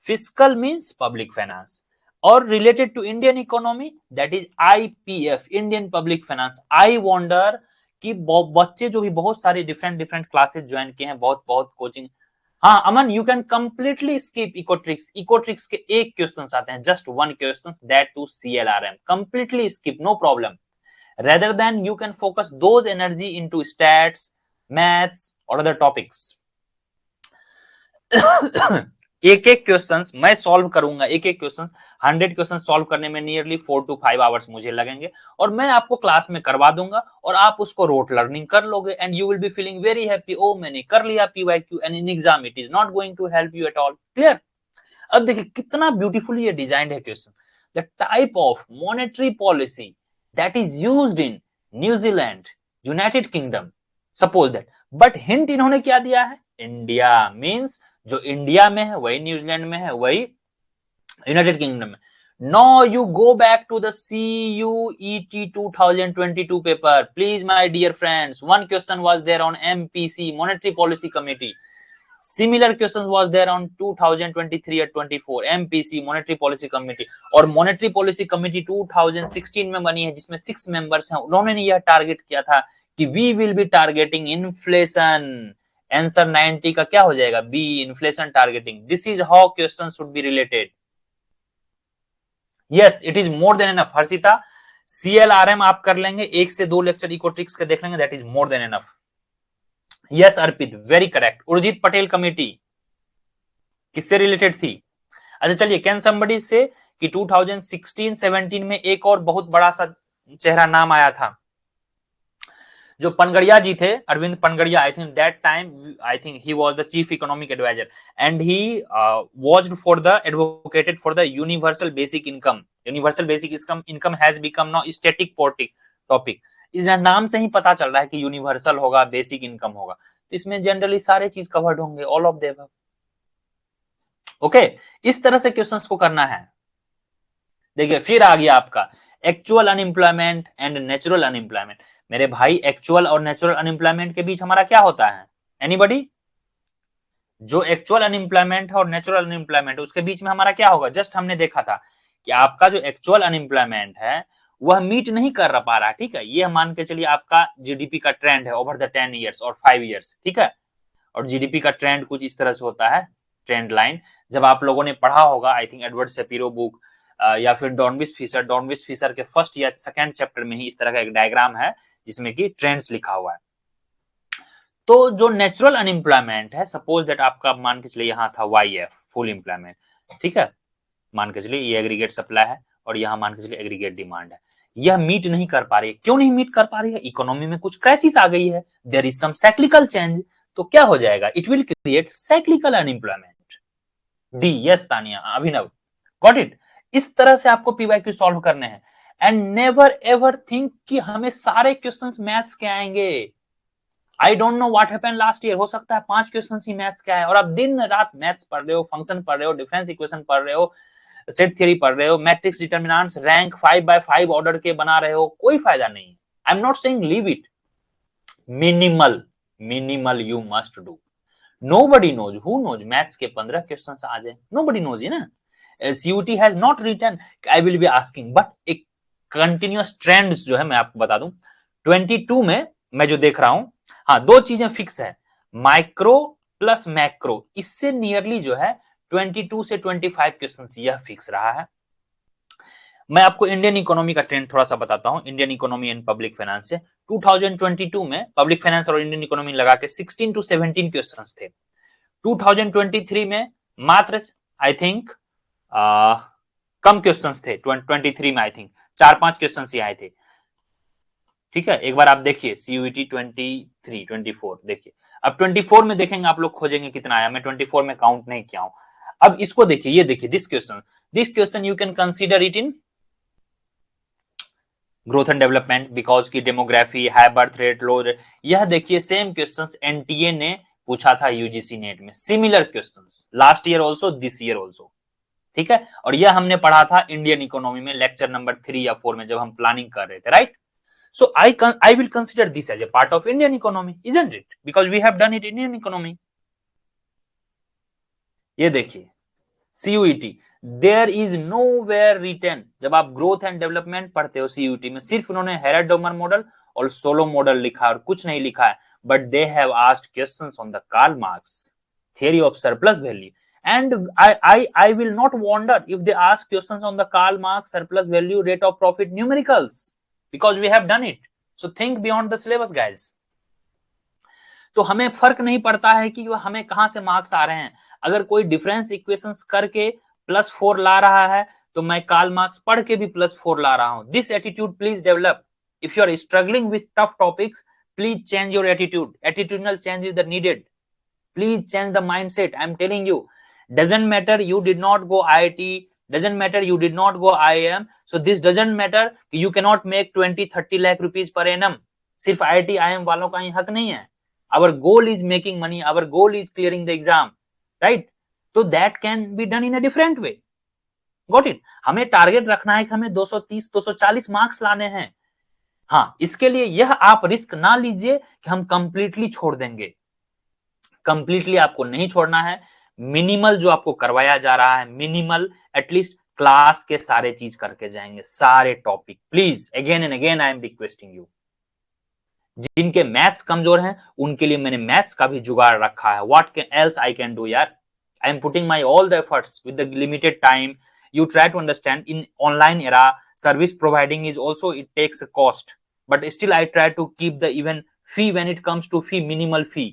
fiscal means public finance, और related to Indian economy that is IPF, Indian public finance. I wonder कि बच्चे जो भी बहुत सारे डिफरेंट डिफरेंट क्लासेस ज्वाइन किए हैं, बहुत बहुत कोचिंग। हाँ Aman, you can completely skip econometrics, econometrics के एक क्वेश्चन आते हैं, just one question, that too CLRM, completely skip, no problem, rather than you can focus those energy into stats, maths or other topics। एक एक question मैं solve करूंगा, एक एक क्वेश्चन 100 क्वेश्चन सॉल्व करने में नियरली 4 to 5 आवर्स मुझे लगेंगे, और मैं आपको क्लास में करवा दूंगा और आप उसको रोट लर्निंग कर लोगे, and you will be feeling very happy, ओ मैंने कर लिया PYQ, and in exam it is not going to help you at all. Clear? अब देखिए कितना ब्यूटीफुली ये डिजाइंड है question. The type of monetary policy that is used in New Zealand, United Kingdom, suppose that, but hint इन्होंने क्या दिया है? India, means जो इंडिया में है वही न्यूजीलैंड में है, वही यूनाइटेड किंगडम में। Now you go back to the CUET 2022 paper, please my dear friends, one question was there on MPC, Monetary Policy Committee, similar questions was there on 2023 or 24 MPC, Monetary Policy Committee, और Monetary Policy Committee 2016 में बनी है, जिसमें 6 members हैं, उन्होंने यह target किया था कि we will be targeting inflation. Answer 90 का क्या हो जाएगा? B, inflation targeting. This is how question should be related. Yes, it is more than enough. Harshita, CLRM आप कर लेंगे, 1 से 2 लेक्चर इकोट्रिक्स के देख लेंगे, that is more than enough. Yes Arpit, very correct. Urjit Patel committee किससे रिलेटेड थी? अच्छा चलिए, कैन समबडी से कि 2016-17 में एक और बहुत बड़ा सा चेहरा नाम आया था, जो पनगड़िया जी थे, Arvind Panagariya. I think that time I think he was the chief economic adviser and he was for the advocated for the universal basic income. Universal basic income has become now static topic. इस नाम से ही पता चल रहा है कि universal होगा, basic income होगा, तो इसमें जनरली सारे चीज कवर्ड होंगे, ऑल ऑफ देम। ओके, इस तरह से क्वेश्चंस को करना है। देखिए फिर आ गया आपका actual unemployment and natural unemployment. मेरे भाई एक्चुअल और नेचुरल अनएम्प्लॉयमेंट के बीच हमारा क्या होता है? एनीबॉडी? जो एक्चुअल अनएम्प्लॉयमेंट है और नेचुरल अनएम्प्लॉयमेंट, उसके बीच में हमारा क्या होगा? जस्ट हमने देखा था कि आपका जो एक्चुअल अनएम्प्लॉयमेंट है वह मीट नहीं कर पा रहा, ठीक है, ये मान के चलिए आपका जीडीपी का ट्रेंड है ओवर द 10 ईयर्स और 5 ईयर्स, ठीक है, और जीडीपी का ट्रेंड कुछ इस तरह से होता है, ट्रेंड लाइन, जब आप लोगों ने पढ़ा होगा I think Edward Shapiro book या फिर डॉर्नविस फिशर के फर्स्ट या सेकंड चैप्टर में ही इस तरह का एक डायग्राम है जिसमें कि ट्रेंड्स लिखा हुआ है। तो जो नेचुरल अनएम्प्लॉयमेंट है, सपोज दैट आपका मान के चलिए यहाँ था YF फुल एम्प्लॉयमेंट, ठीक है, मान के चलिए ये एग्रीगेट सप्लाई है और यहाँ मान के चलिए एग्रीगेट डिमांड है, यह मीट नहीं कर पा रही है। क्यों नहीं मीट कर पा रही है? इकोनॉमी में कुछ क्राइसिस आ गई है, there is some cyclical change. तो क्या हो जाएगा? It will create cyclical unemployment. D, yes Tania, Abhinav, got it. इस तरह से आपको PYQ सॉल्व करने हैं एंड नेवर एवर थिंक कि हमें सारे क्वेश्चंस मैथ्स के आएंगे। I don't know what happened last year, हो सकता है 5 क्वेश्चंस ही मैथ्स का है और आप दिन रात मैथ्स पढ़ रहे हो, फंक्शन पढ़ रहे हो, डिफरेंस इक्वेशन पढ़ रहे हो, सेट थ्योरी पढ़ रहे हो, matrix determinants rank 5x5 order के बना रहे हो, कोई फायदा नहीं है। I am not saying leave it, minimal you must do. Nobody knows, who knows maths के 15 क्वेश्चंस आ जाए, नोबडी नोज है ना। CUT has not written I will be asking, but एक कंटिन्यूअस ट्रेंड्स जो है मैं आपको बता दूं 22 में मैं जो देख रहा हूं, हाँ, दो चीजें फिक्स है, माइक्रो प्लस मैक्रो, इससे नियरली जो है 22 से 25 क्वेश्चन यह फिक्स रहा है। मैं आपको इंडियन इकोनॉमी का ट्रेंड थोड़ा सा बताता हूं, Indian economy and public finance से 2022 में पब्लिक फाइनेंस और इंडियन इकोनॉमी लगा के 16 to 17 क्वेश्चंस थे। 2023 में मात्र आई थिंक कम क्वेश्चंस थे, 23 में आई थिंक 4-5 क्वेश्चंस ही आए थे, ठीक है। एक बार आप देखिए CUET 23, 24 देखिए, अब 24 में देखेंगे आप लोग, खोजेंगे कितना आया, मैं 24 में काउंट नहीं किया हूं। अब इसको देखिए, ये देखिए this question you can consider it in growth and development because की डेमोग्राफी, हाई बर्थ रेट, लो रेट। यह देखिए सेम क्वेश्चंस NTA ने पूछा था UGC नेट में, similar questions last year also, this year also, ठीक है। और यह हमने पढ़ा था इंडियन इकोनॉमी में लेक्चर नंबर 3 या 4 में जब हम प्लानिंग कर रहे थे, right. So I will consider this as a part of Indian economy, isn't it? Because we have done it in Indian economy. ये देखिए CUET, there is nowhere written, जब आप ग्रोथ एंड डेवलपमेंट पढ़ते हो CUET में, सिर्फ उन्होंने Harrod Domar model और सोलो मॉडल लिखा और कुछ नहीं लिखा है, but they have asked questions on the Karl Marx theory of surplus value, and I will not wonder if they ask questions on the Karl Marx surplus value, rate of profit, numericals, because we have done it. So think beyond the syllabus guys. तो हमें फर्क नहीं पड़ता है कि हमें कहां से मार्क्स आ रहे हैं। अगर कोई डिफरेंस इक्वेशंस करके +4 ला रहा है तो मैं कार्ल मार्क्स पढ़ के भी +4 ला रहा हूं। This attitude please develop. If you are struggling with tough topics, please change your attitude. Attitudinal change is the needed. Please change the mindset. I'm telling you, doesn't matter you did not go IIT, doesn't matter you did not go IIM, so this doesn't matter you cannot make 20-30 lakh rupees per annum. सिर्फ IIT IIM वालों का ही हक नहीं है। Our goal is making money, our goal is clearing the exam, right? So that can be done in a different way. Got it? हमें target रखना है कि हमें 230-240 मार्क्स लाने हैं। हाँ, इसके लिए यह आप रिस्क ना लीजिए कि हम कंप्लीटली छोड़ देंगे। कंप्लीटली आपको नहीं छोड़ना है। मिनिमल जो आपको करवाया जा रहा है, मिनिमल एटलीस्ट क्लास के सारे चीज करके जाएंगे, सारे topic. Please again and again I am requesting you, जिनके मैथ्स कमजोर हैं उनके लिए मैंने मैथ्स का भी जुगाड़ रखा है। What else I can do यार, I am putting my all the efforts with the limited time. You try to understand in online era, service providing is also, it takes a cost, but still I try to keep the even fee when it comes to fee, minimal fee.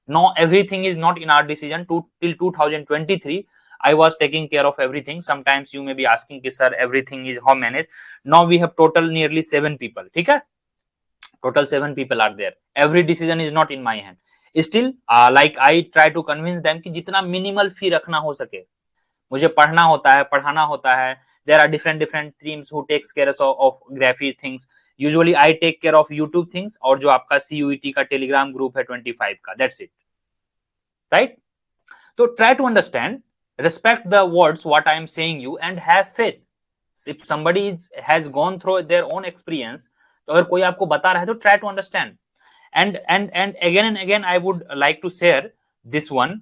No, everything is not in our decision. Till 2023 I was taking care of everything. Sometimes you may be asking कि sir everything is how managed. Now we have total nearly 7 people, ठीक है, total 7 people are there. Every decision is not in my hand. Still like I try to convince them कि जितना minimal fee रखना हो सके। मुझे पढ़ना होता है, पढ़ाना होता है। There are different teams who takes care of graphy things. Usually I take care of YouTube things और जो आपका CUET का टेलीग्राम ग्रुप है 25 का, that's it, right? So try to understand, respect the words what I am saying you and have faith. If somebody has gone through their own experience, तो अगर कोई आपको बता रहा है तो try to understand. And again I would like to share this one,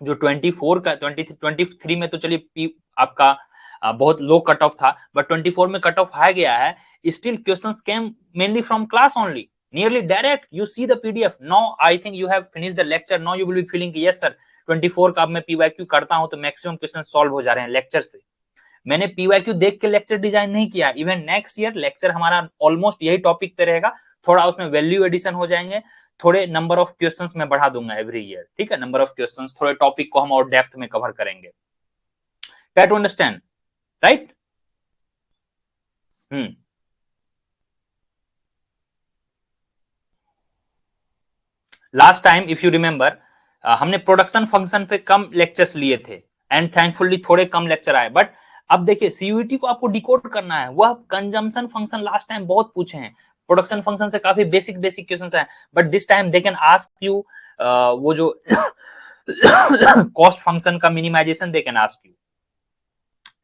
जो 24 का 23 में तो चलिए आपका बहुत लो कट ऑफ था, बट 24 में कट ऑफ आ गया है। Still questions came mainly from class only, nearly direct. You see the PDF। Now I think you have finished the lecture, now you will be feeling yes sir 24 का अब मैं PYQ करता हूं तो maximum question solve हो जा रहे हैं लेक्चर से। मैंने पीवाईक्यू देख के लेक्चर डिजाइन नहीं किया। इवन नेक्स्ट ईयर लेक्चर हमारा ऑलमोस्ट यही टॉपिक पे रहेगा, थोड़ा उसमें वैल्यू एडिशन हो जाएंगे, थोड़े नंबर ऑफ क्वेश्चंस मैं बढ़ा दूंगा एवरी ईयर, ठीक है, नंबर ऑफ क्वेश्चंस, थोड़े टॉपिक को हम और डेप्थ में कवर करेंगे। Try to understand, right? Last time if you remember हमने प्रोडक्शन फंक्शन पे कम लेक्चर्स लिए थे एंड थैंकफुली थोड़े कम लेक्चर आए, बट अब देखिए सीयूईटी को आपको डिकोड करना है, वह कंजम्पशन फंक्शन लास्ट टाइम बहुत पूछे हैं, प्रोडक्शन फंक्शन से काफी बेसिक बेसिक क्वेश्चंस हैं, but this time they can ask you वो जो कॉस्ट फंक्शन का minimization they can ask you,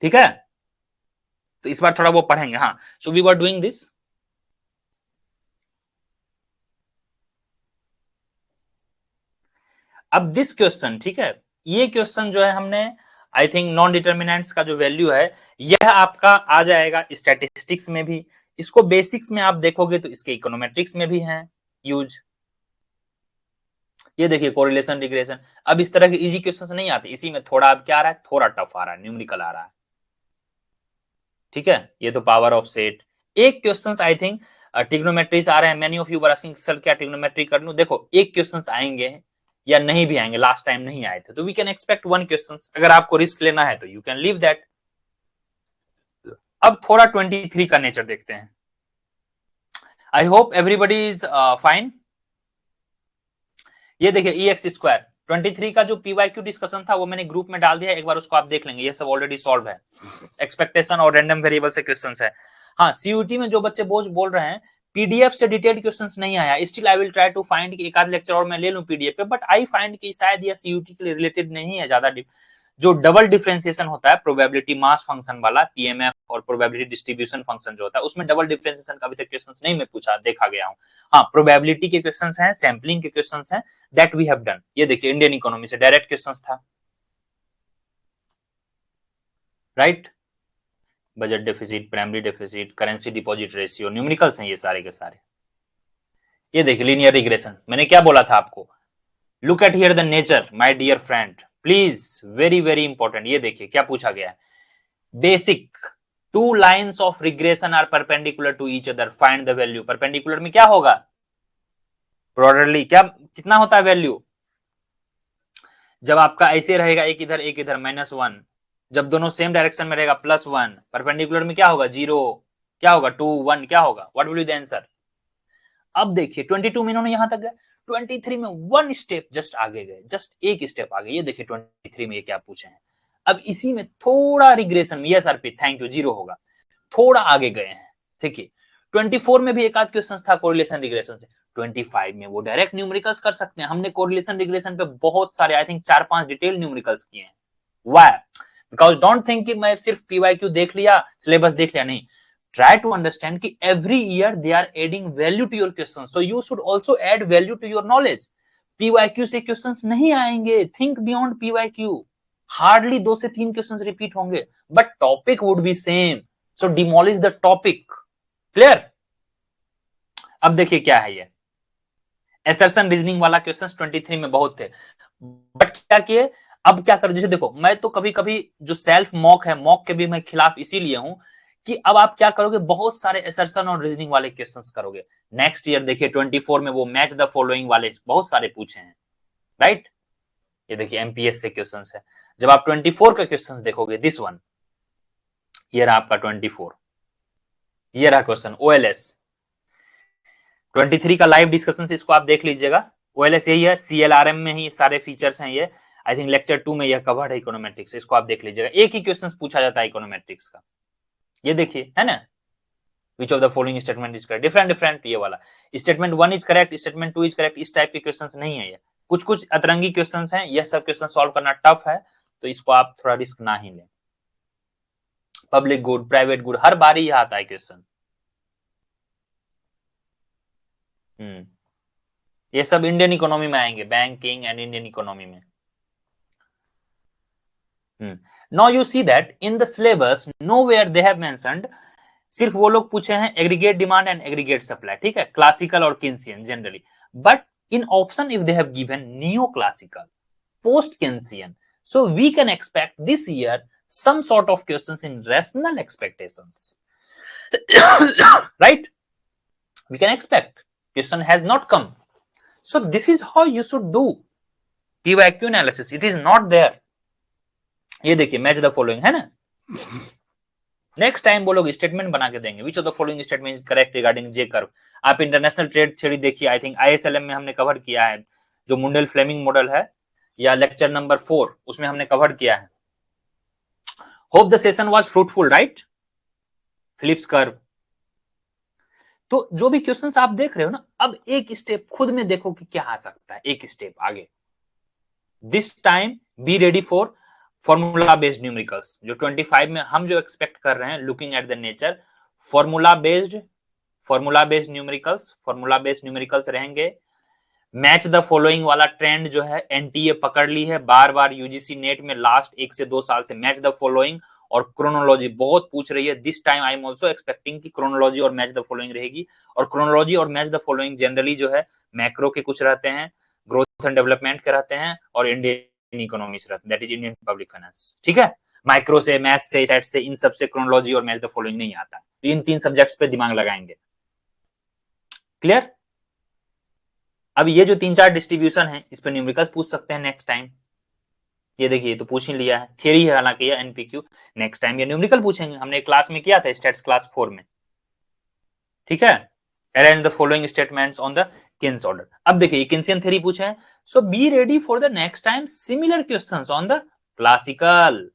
ठीक है? तो इस बार थोड़ा वो पढ़ेंगे। हाँ, so we were doing this. अब दिस क्वेश्चन, ठीक है, ये क्वेश्चन जो है हमने आई थिंक नॉन डिटर्मिनेंट्स का जो वैल्यू है यह आपका आ जाएगा स्टैटिस्टिक्स में भी, इसको बेसिक्स में आप देखोगे तो इसके इकोनोमेट्रिक्स में भी है यूज। ये देखिए कोरिलेशन रिग्रेशन, अब इस तरह के इजी क्वेश्चंस नहीं आते, इसी में थोड़ा अब क्या आ रहा है, थोड़ा टफ आ रहा है, न्यूमेरिकल आ रहा है, ठीक है? ये तो पावर ऑफ सेट। एक क्वेश्चंस आई थिंक ट्रिग्नोमेट्रीज आ रहे हैं, many of you were asking sir क्या ट्रिग्नोमेट्री कर लूं? देखो एक क्वेश्चंस आएंगे या नहीं भी आएंगे, लास्ट टाइम नहीं आए थे, तो we can expect one question, अगर आपको रिस्क लेना है तो यू कैन लीव दैट। अब थोड़ा 23 का नेचर देखते हैं। I hope everybody is fine. ये देखिए ई एक्स स्क्वायर 23 का जो पीवाईक्यू डिस्कशन था वो मैंने ग्रुप में डाल दिया, एक बार उसको आप देख लेंगे, ये सब ऑलरेडी सॉल्व है, एक्सपेक्टेशन और रैंडम वेरिएबल से क्वेश्चंस है। हाँ, सीयूटी में जो बच्चे बोल रहे हैं पीडीएफ से डिटेल्ड क्वेश्चंस नहीं आया, still I will try to find कि एक आध लेक्चर और मैं ले लूं पीडीएफ पे, बट आई फाइंड कि शायद ये सीयूटी के लिए रिलेटेड नहीं है ज्यादा। जो डबल डिफरेंशिएशन होता है प्रोबेबिलिटी मास फंक्शन वाला पीएमएफ और प्रोबेबिलिटी डिस्ट्रीब्यूशन फंक्शन जो होता है, उसमें डबल डिफरेंशिएशन का अभी तक क्वेश्चंस नहीं मैं पूछा देखा गया हूं। हाँ, प्रोबेबिलिटी के क्वेश्चंस हैं, सैंपलिंग के क्वेश्चंस हैं, दैट वी हैव डन। ये देखिए इंडियन इकोनॉमी से डायरेक्ट क्वेश्चंस था, right? Budget deficit, primary deficit, currency deposit ratio, numericals हैं ये सारे के सारे। ये देखिए लीनियर रिग्रेशन, मैंने क्या बोला था आपको, look at here the nature my dear friend, please, very very important. ये देखिए क्या पूछा गया है, basic two lines of regression are perpendicular to each other, find the value. Perpendicular में क्या होगा, ब्रॉडरली क्या कितना होता है वैल्यू, जब आपका ऐसे रहेगा एक इधर -1, जब दोनों सेम डायरेक्शन में रहेगा +1, परपेंडिकुलर में क्या होगा 0, क्या होगा 2 1, क्या होगा, what will be the answer? अब देखिए 22 में इन्होंने यहां तक गए, 23 में वन स्टेप जस्ट आगे गए, जस्ट एक स्टेप आगे। ये देखिए 23 में ये क्या पूछे हैं, अब इसी में थोड़ा रिग्रेशन में, यस आरपी थैंक यू, 0 होगा, थोड़ा आगे गए हैं, ठीक है। 24 में भी एक आध क्वेश्चन था कोरिलेशन रिग्रेशन से, 25 में वो डायरेक्ट न्यूमेरिकल्स कर सकते हैं। हमने कोरिलेशन रिग्रेशन पे बहुत सारे आई थिंक 4-5 डिटेल न्यूमेरिकल्स किए हैं। व्हाई? बिकॉज डोंट थिंक कि मैं सिर्फ पीवाईक्यू देख लिया, सिलेबस देख लिया, नहीं, try to understand कि every year they are adding value to your questions, so you should also add value to your knowledge। PYQ से questions नहीं आएंगे, think beyond PYQ, hardly 2 से 3 questions repeat होंगे, but topic would be same, so demolish the topic, clear? अब देखिए क्या है ये assertion रीजनिंग वाला क्वेश्चन 23 में बहुत थे, बट क्या किए, अब क्या करो, जैसे देखो मैं तो कभी कभी जो सेल्फ मॉक है, मॉक के भी मैं खिलाफ इसीलिए हूं कि अब आप क्या करोगे, बहुत सारे असर्शन और रीजनिंग वाले क्वेश्चंस करोगे। नेक्स्ट ईयर देखिए 24 में वो मैच द फॉलोइंग वाले बहुत सारे पूछे हैं, राइट? ये देखिए एमपीएस से क्वेश्चंस है, जब आप 24 का क्वेश्चंस देखोगे, दिस वन, ये रहा आपका 24, ये रहा क्वेश्चन ओएलएस 23 का लाइव डिस्कशन, इसको आप देख लीजिएगा। ओएलएस यही है, सीएलआरएम में ही सारे फीचर्स हैं ये, आई थिंक लेक्चर 2 में यह कवर्ड है इकोनोमेट्रिक्स, इसको आप देख लीजिएगा, एक ही क्वेश्चन पूछा जाता है इकोनोमेट्रिक्स का। ये देखिए है ना, विच of the following statement is correct, different ये वाला, statement 1 is correct, statement 2 is correct, इस टाइप के क्वेश्चंस नहीं है ये, कुछ अतरंगी क्वेश्चंस हैं, ये सब क्वेश्चन सॉल्व करना टफ है, तो इसको आप थोड़ा रिस्क ना ही लें। पब्लिक गुड, प्राइवेट गुड, हर बार ही यह आता है क्वेश्चन। ये सब इंडियन इकोनॉमी में आएंगे, बैंकिंग एंड इंडियन इकोनॉमी में। Now you see that in the syllabus nowhere they have mentioned, सिर्फ वो लोग पूछे हैं aggregate demand and aggregate supply, ठीक है, क्लासिकल और Keynesian generally, but in option if they have given neo classical, post Keynesian. So we can expect this year some sort of questions in rational expectations. Right? We can expect. Question has not come. So this is how you should do PYQ analysis. It is not there. ये देखिए match the following है ना. Next time वो लोग statement बना के देंगे विच of the following statement is correct regarding J curve. आप इंटरनेशनल ट्रेड थ्योरी देखिए. आई थिंक ISLM में हमने कवर किया है जो मुंडेल फ्लेमिंग मॉडल है, या लेक्चर नंबर 4 उसमें हमने कवर किया है. Hope the session was fruitful right. Phillips curve. तो जो भी क्वेश्चंस आप देख रहे हो ना, अब एक स्टेप खुद में देखो कि क्या आ सकता है. एक स्टेप आगे. This time B ready for formula based numericals. जो 25 में हम जो एक्सपेक्ट कर रहे हैं, looking at the nature, formula based numericals रहेंगे. मैच द फॉलोइंग वाला ट्रेंड जो है एनटीए पकड़ ली है. बार बार यूजीसी नेट में लास्ट 1 से 2 साल से मैच द फॉलोइंग और क्रोनोलॉजी बहुत पूछ रही है. This time I am also expecting कि क्रोनोलॉजी और मैच द फॉलोइंग रहेगी. और क्रोनोलॉजी और मैच द फॉलोइंग जनरली जो है मैक्रो के कुछ रहते हैं, ग्रोथ एंड डेवलपमेंट के रहते हैं, और इंडियन इकोनॉमिक्स रहते हैं, that is Indian public finance. ठीक है. माइक्रो से, मैथ से, चैट से, इन सब से क्रोनोलॉजी और मैच द फॉलोइंग नहीं आता. तो इन 3 सब्जेक्ट्स पे दिमाग लगाएंगे. क्लियर. अब ये जो 3-4 डिस्ट्रीब्यूशन है इस पे न्यूमेरिकल्स पूछ सकते हैं नेक्स्ट टाइम. ये देखिए तो पूछ ही लिया है, थियरी है हालांकि ये एनपीक्यू. नेक्स्ट टाइम ये न्यूमेरिकल पूछेंगे. हमने क्लास में किया था, स्टैट्स क्लास 4 में. ठीक है. Arrange the following statements on the Keynes order. अब देखिए किन्सियन थ्योरी पूछे हैं. So be ready for the next time similar questions on the classical.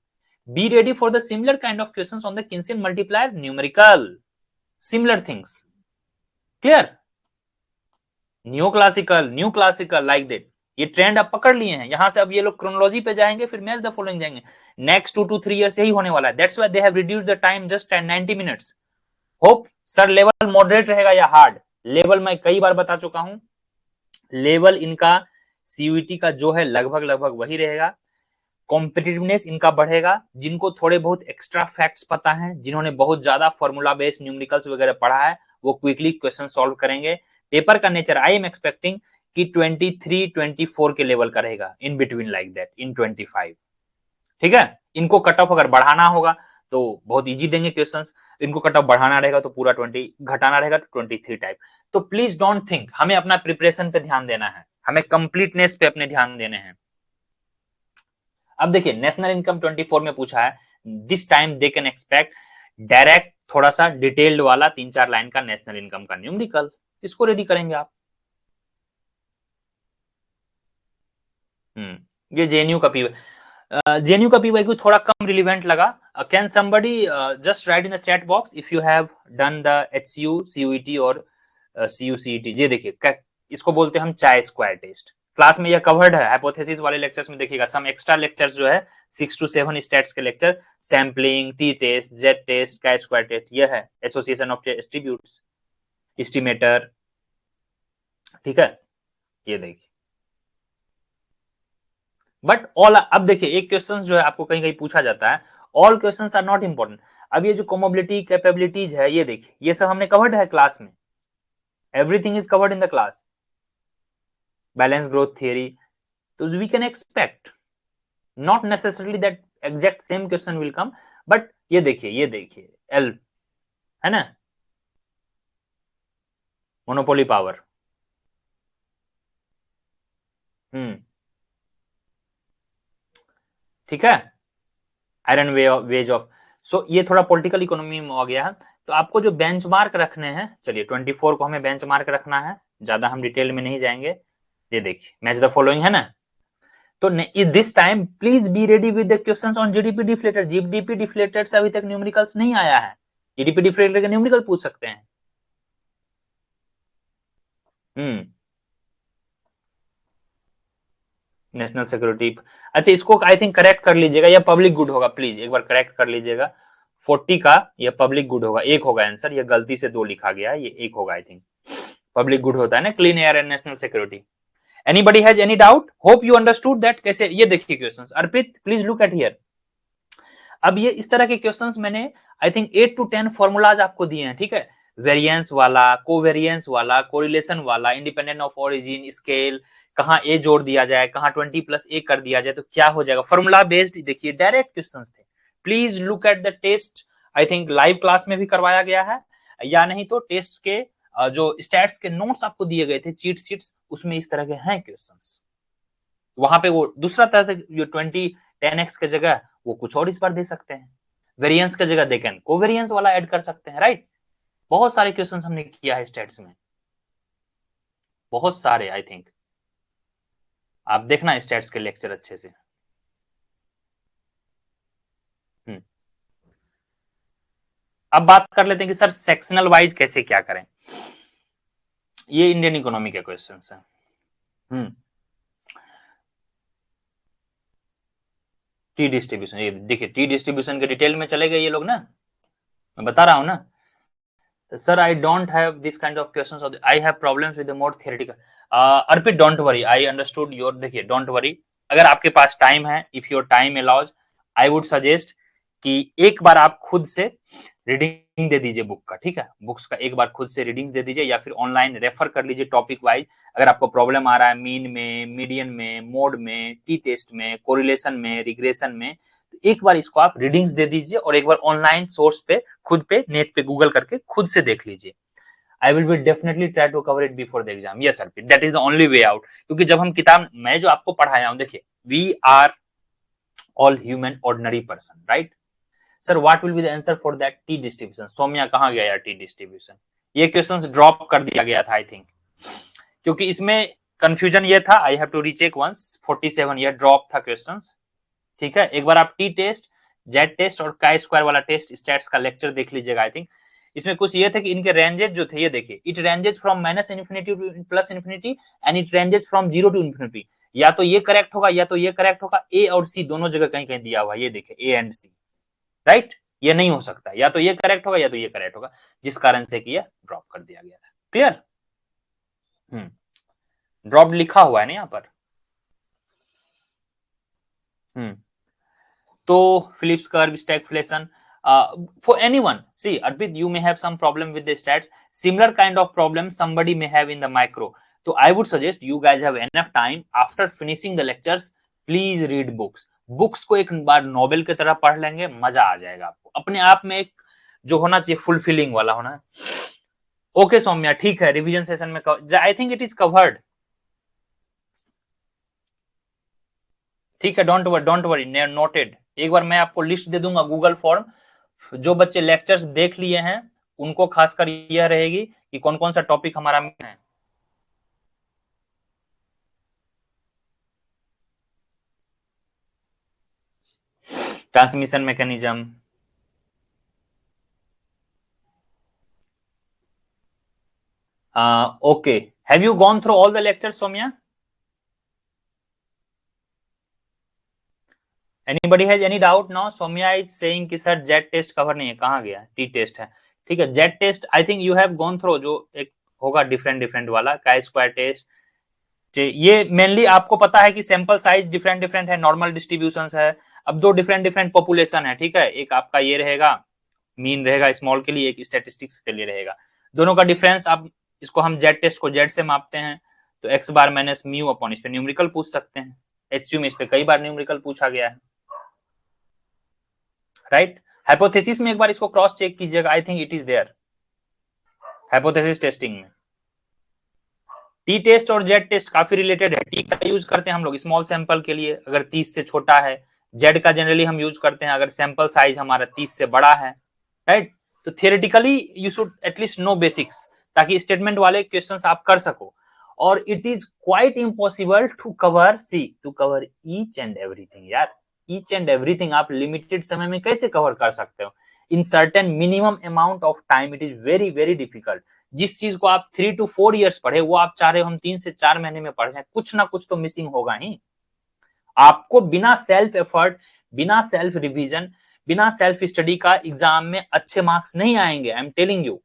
Be ready for the similar kind of questions on the Keynesian multiplier numerical. Similar things. Clear. New classical like that. ये trend अब पकड़ लिए हैं. यहां से अब ये लोग क्रोनोलॉजी पे जाएंगे, फिर मैच द फॉलोइंग जाएंगे. नेक्स्ट 2 to 3 इयर्स यही होने वाला है. That's why they have reduced the time just 90 minutes. Hope sir level moderate रहेगा या हार्ड. लेवल मैं कई बार बता चुका हूं, लेवल इनका सीयूईटी का जो है लगभग वही रहेगा. कॉम्पिटिटिवनेस इनका बढ़ेगा. जिनको थोड़े बहुत एक्स्ट्रा फैक्ट्स पता है, जिन्होंने बहुत ज्यादा फॉर्मूला बेस्ड न्यूमेरिकल्स वगैरह पढ़ा है, वो क्विकली क्वेश्चन सॉल्व करेंगे. पेपर का नेचर आई एम एक्सपेक्टिंग कि 23-24 के लेवल का रहेगा, in between like that in 25. ठीक है. इनको कट ऑफ अगर बढ़ाना होगा तो बहुत इजी देंगे क्वेश्चंस. इनको कट ऑफ बढ़ाना रहेगा तो पूरा 20, घटाना रहेगा तो 23 टाइप. तो प्लीज डोंट थिंक. हमें अपना प्रिपरेशन पे ध्यान देना है, हमें कंप्लीटनेस पे अपने ध्यान देने हैं. अब देखिए नेशनल इनकम 24 में पूछा है. This time they can expect direct थोड़ा सा डिटेल्ड वाला 3-4 लाइन का नेशनल इनकम का न्यूमेरिकल. इसको रेडी करेंगे आप. ये जेएनयू का पीवाईक्यू थोड़ा कम रिलेवेंट लगा. Can somebody just write in the chat box if you have done the HCU CUET और CUCET. ये देखिए इसको बोलते हैं हम चाय स्क्वायर टेस्ट. क्लास में ये कवर्ड है. हाइपोथेसिस वाले लेक्चर्स में देखिएगा. सम एक्स्ट्रा लेक्चर्स जो है 6 to 7 स्टैट्स के lecture, sampling, T test, Z test, chi square test, ये है एसोसिएशन ऑफ एट्रीब्यूट्स, एस्टिमेटर. ठीक है. ये देखिए. But all. अब देखिए एक क्वेश्चन जो है आपको कहीं कहीं पूछा जाता है, all questions are not important. अब ये जो कॉमोबिलिटी कैपेबिलिटीज है, ये देखिए ये सब हमने कवर्ड है क्लास में. Everything is covered in the class. Balance growth theory. तो we can expect not necessarily that exact same question will come, but ये देखिए एल है ना, मोनोपोली पावर. ठीक है. Iron ways of. सो ये थोड़ा पॉलिटिकल इकोनॉमी में हो गया है. तो आपको जो बेंचमार्क रखने हैं, चलिए 24 को हमें बेंचमार्क रखना है, ज्यादा हम डिटेल में नहीं जाएंगे. ये देखिए मैच द फॉलोइंग है ना. तो this time please be ready with the questions on GDP deflator. GDP deflator से अभी तक न्यूमेरिकल्स नहीं आया है. जीडीपी डिफ्लेटर के न्यूमेरिकल पूछ सकते हैं. National security. अच्छा इसको आई थिंक करेक्ट कर लीजिएगा, या पब्लिक गुड होगा. प्लीज एक बार करेक्ट कर लीजिएगा. 40 का यह पब्लिक गुड होगा. एक होगा आंसर. ये गलती से 2 लिखा गया है, ये एक होगा. आई थिंक पब्लिक गुड होता है ना, clean air and national security. Anybody has any doubt? Hope you understood that. कैसे ये देखिए questions. Arpit please look at here. अब ये इस तरह के क्वेश्चंस मैंने आई थिंक 8 to 10 फॉर्मूलाज आपको दिए हैं. ठीक है. वेरिएंस वाला, कोवेरिएंस वाला, कोरिलेशन वाला, इंडिपेंडेंट ऑफ ओरिजिन, स्केल, कहाँ ए जोड़ दिया जाए, कहाँ 20+a कर दिया जाए तो क्या हो जाएगा। फॉर्मूला बेस्ड देखिए डायरेक्ट क्वेश्चंस थे। Please look at the test, I think live class में भी करवाया गया है, या नहीं तो टेस्ट के जो स्टैट्स के नोट्स आपको दिए गए थे चीट शीट्स, उसमें इस तरह के हैं क्वेश्चंस। वहां पे वो दूसरा तरह से जो 20 10x के जगह वो कुछ और इस बार दे सकते हैं, वेरिएंस के जगह दे कैन कोवेरिएंस वाला ऐड कर सकते हैं, राइट। बहुत सारे क्वेश्चंस हमने किया है स्टैट्स में, बहुत सारे। आई थिंक आप देखना स्टैट्स के लेक्चर अच्छे से। अब बात कर लेते हैं कि सर सेक्शनल वाइज कैसे क्या करें। ये इंडियन इकोनॉमी के क्वेश्चंस हैं। टी डिस्ट्रीब्यूशन, ये देखिए टी डिस्ट्रीब्यूशन के डिटेल में चले गए ये लोग ना, मैं बता रहा हूं ना। Sir I don't have this kind of questions, I have problems with the more theoretical. Arpit don't worry, I understood your, देखिए डोंट वरी, अगर आपके पास टाइम है, if your time allows, I would suggest कि एक बार आप खुद से reading दे दीजिए बुक का, ठीक है। बुक्स का एक बार खुद से रीडिंग दे दीजिए, या फिर ऑनलाइन रेफर कर लीजिए टॉपिक वाइज। अगर आपको प्रॉब्लम आ रहा है मीन में, मीडियन में, मोड में, टी टेस्ट में, कोरिलेशन में, रिग्रेशन में, तो एक बार इसको आप रीडिंग्स दे दीजिए और एक बार ऑनलाइन सोर्स पे खुद पे नेट पे गूगल करके खुद से देख लीजिए। I will be definitely try to cover it before the exam. Yes sir, that is the only way out. क्योंकि जब हम किताब, मैं जो आपको पढ़ाया हूं, देखिए we are all human ordinary person, right. Sir what will be the answer for that T distribution. Saumya कहां गया यार टी डिस्ट्रीब्यूशन, ये क्वेश्चंस ड्रॉप कर दिया गया था आई थिंक, क्योंकि इसमें कंफ्यूजन ये था, I have to recheck once, 47 ये ड्रॉप था क्वेश्चंस, ठीक है। एक बार आप टी टेस्ट, जेड टेस्ट और काई स्क्वायर वाला टेस्ट स्टैट्स का लेक्चर देख लीजिएगा। आई थिंक इसमें कुछ ये थे कि इनके रेंजेस जो थे, ये देखिए, it ranges from -infinity to +infinity and it ranges from 0 to infinity. या तो ये करेक्ट होगा या तो ये करेक्ट होगा, ए और सी दोनों जगह कहीं कहीं दिया हुआ, ये देखिए ए एंड सी, राइट। ये नहीं हो सकता, या तो ये करेक्ट होगा या तो ये करेक्ट होगा, जिस कारण से कि ये ड्रॉप कर दिया गया था। क्लियर? ड्रॉप लिखा हुआ है ना यहाँ पर। तो Phillips curve, stagflation, for anyone, see Arpit, you may have some problem with the stats, similar kind of problem somebody may have in the micro. So I would suggest you guys have enough time after finishing the lectures, please read books. Books को एक बार novel की तरह पढ़ लेंगे, मजा आ जाएगा आपको, अपने आप में एक जो होना चाहिए फुलफिलिंग वाला होना है। ओके सौम्या, ठीक है, रिवीजन सेशन में आई थिंक इट इज कवर्ड, ठीक है। Don't worry, noted. एक बार मैं आपको लिस्ट दे दूंगा गूगल फॉर्म, जो बच्चे लेक्चर्स देख लिए हैं उनको खासकर यह रहेगी कि कौन कौन सा टॉपिक हमारा में है। Transmission mechanism, okay, have you gone through all the lectures Saumya? Anybody has any doubt now? Saumya is saying कि सर जेड टेस्ट कवर नहीं है, कहां गया, टी टेस्ट है, ठीक है। Z test I think you have gone through, जो एक होगा डिफरेंट वाला काई स्क्वायर टेस्ट, ये मेनली आपको पता है कि सैंपल साइज डिफरेंट है, नॉर्मल डिस्ट्रीब्यूशंस है। अब दो डिफरेंट पॉपुलेशन है, ठीक है, एक आपका ये रहेगा मीन रहेगा स्मॉल के लिए, एक स्टैटिस्टिक्स के लिए रहेगा, दोनों का डिफरेंस। अब इसको हम जेड टेस्ट को जेड से मापते हैं, तो एक्स बार माइनस म्यू अपॉन, इस पे न्यूमेरिकल पूछ सकते हैं, एचयू में इस पे कई बार न्यूमेरिकल पूछा गया है, राइट। हाइपोथेसिस में एक बार इसको क्रॉस चेक कीजिएगा, I think it is there hypothesis testing में। टी टेस्ट और जेड टेस्ट काफी रिलेटेड है। टी का यूज करते हैं हम लोग स्मॉल सैंपल के लिए, अगर 30 से छोटा है। जेड का जनरली हम यूज करते हैं अगर सैंपल साइज हमारा 30 से बड़ा है, राइट। तो theoretically you should at least know basics, ताकि स्टेटमेंट वाले क्वेश्चंस आप कर सको। और it is quite impossible to cover each and everything यार, ईच एंड एवरीथिंग आप लिमिटेड समय में कैसे कवर कर सकते हो in certain minimum amount of time, it is very very difficult. जिस चीज को आप 3 to 4 years पढ़े, वो आप चाह रहे हो हम 3 से 4 महीने में पढ़ जाए, कुछ ना कुछ तो मिसिंग होगा ही। आपको बिना सेल्फ एफर्ट, बिना सेल्फ रिवीजन, बिना सेल्फ स्टडी का एग्जाम में अच्छे मार्क्स नहीं आएंगे, I am telling you.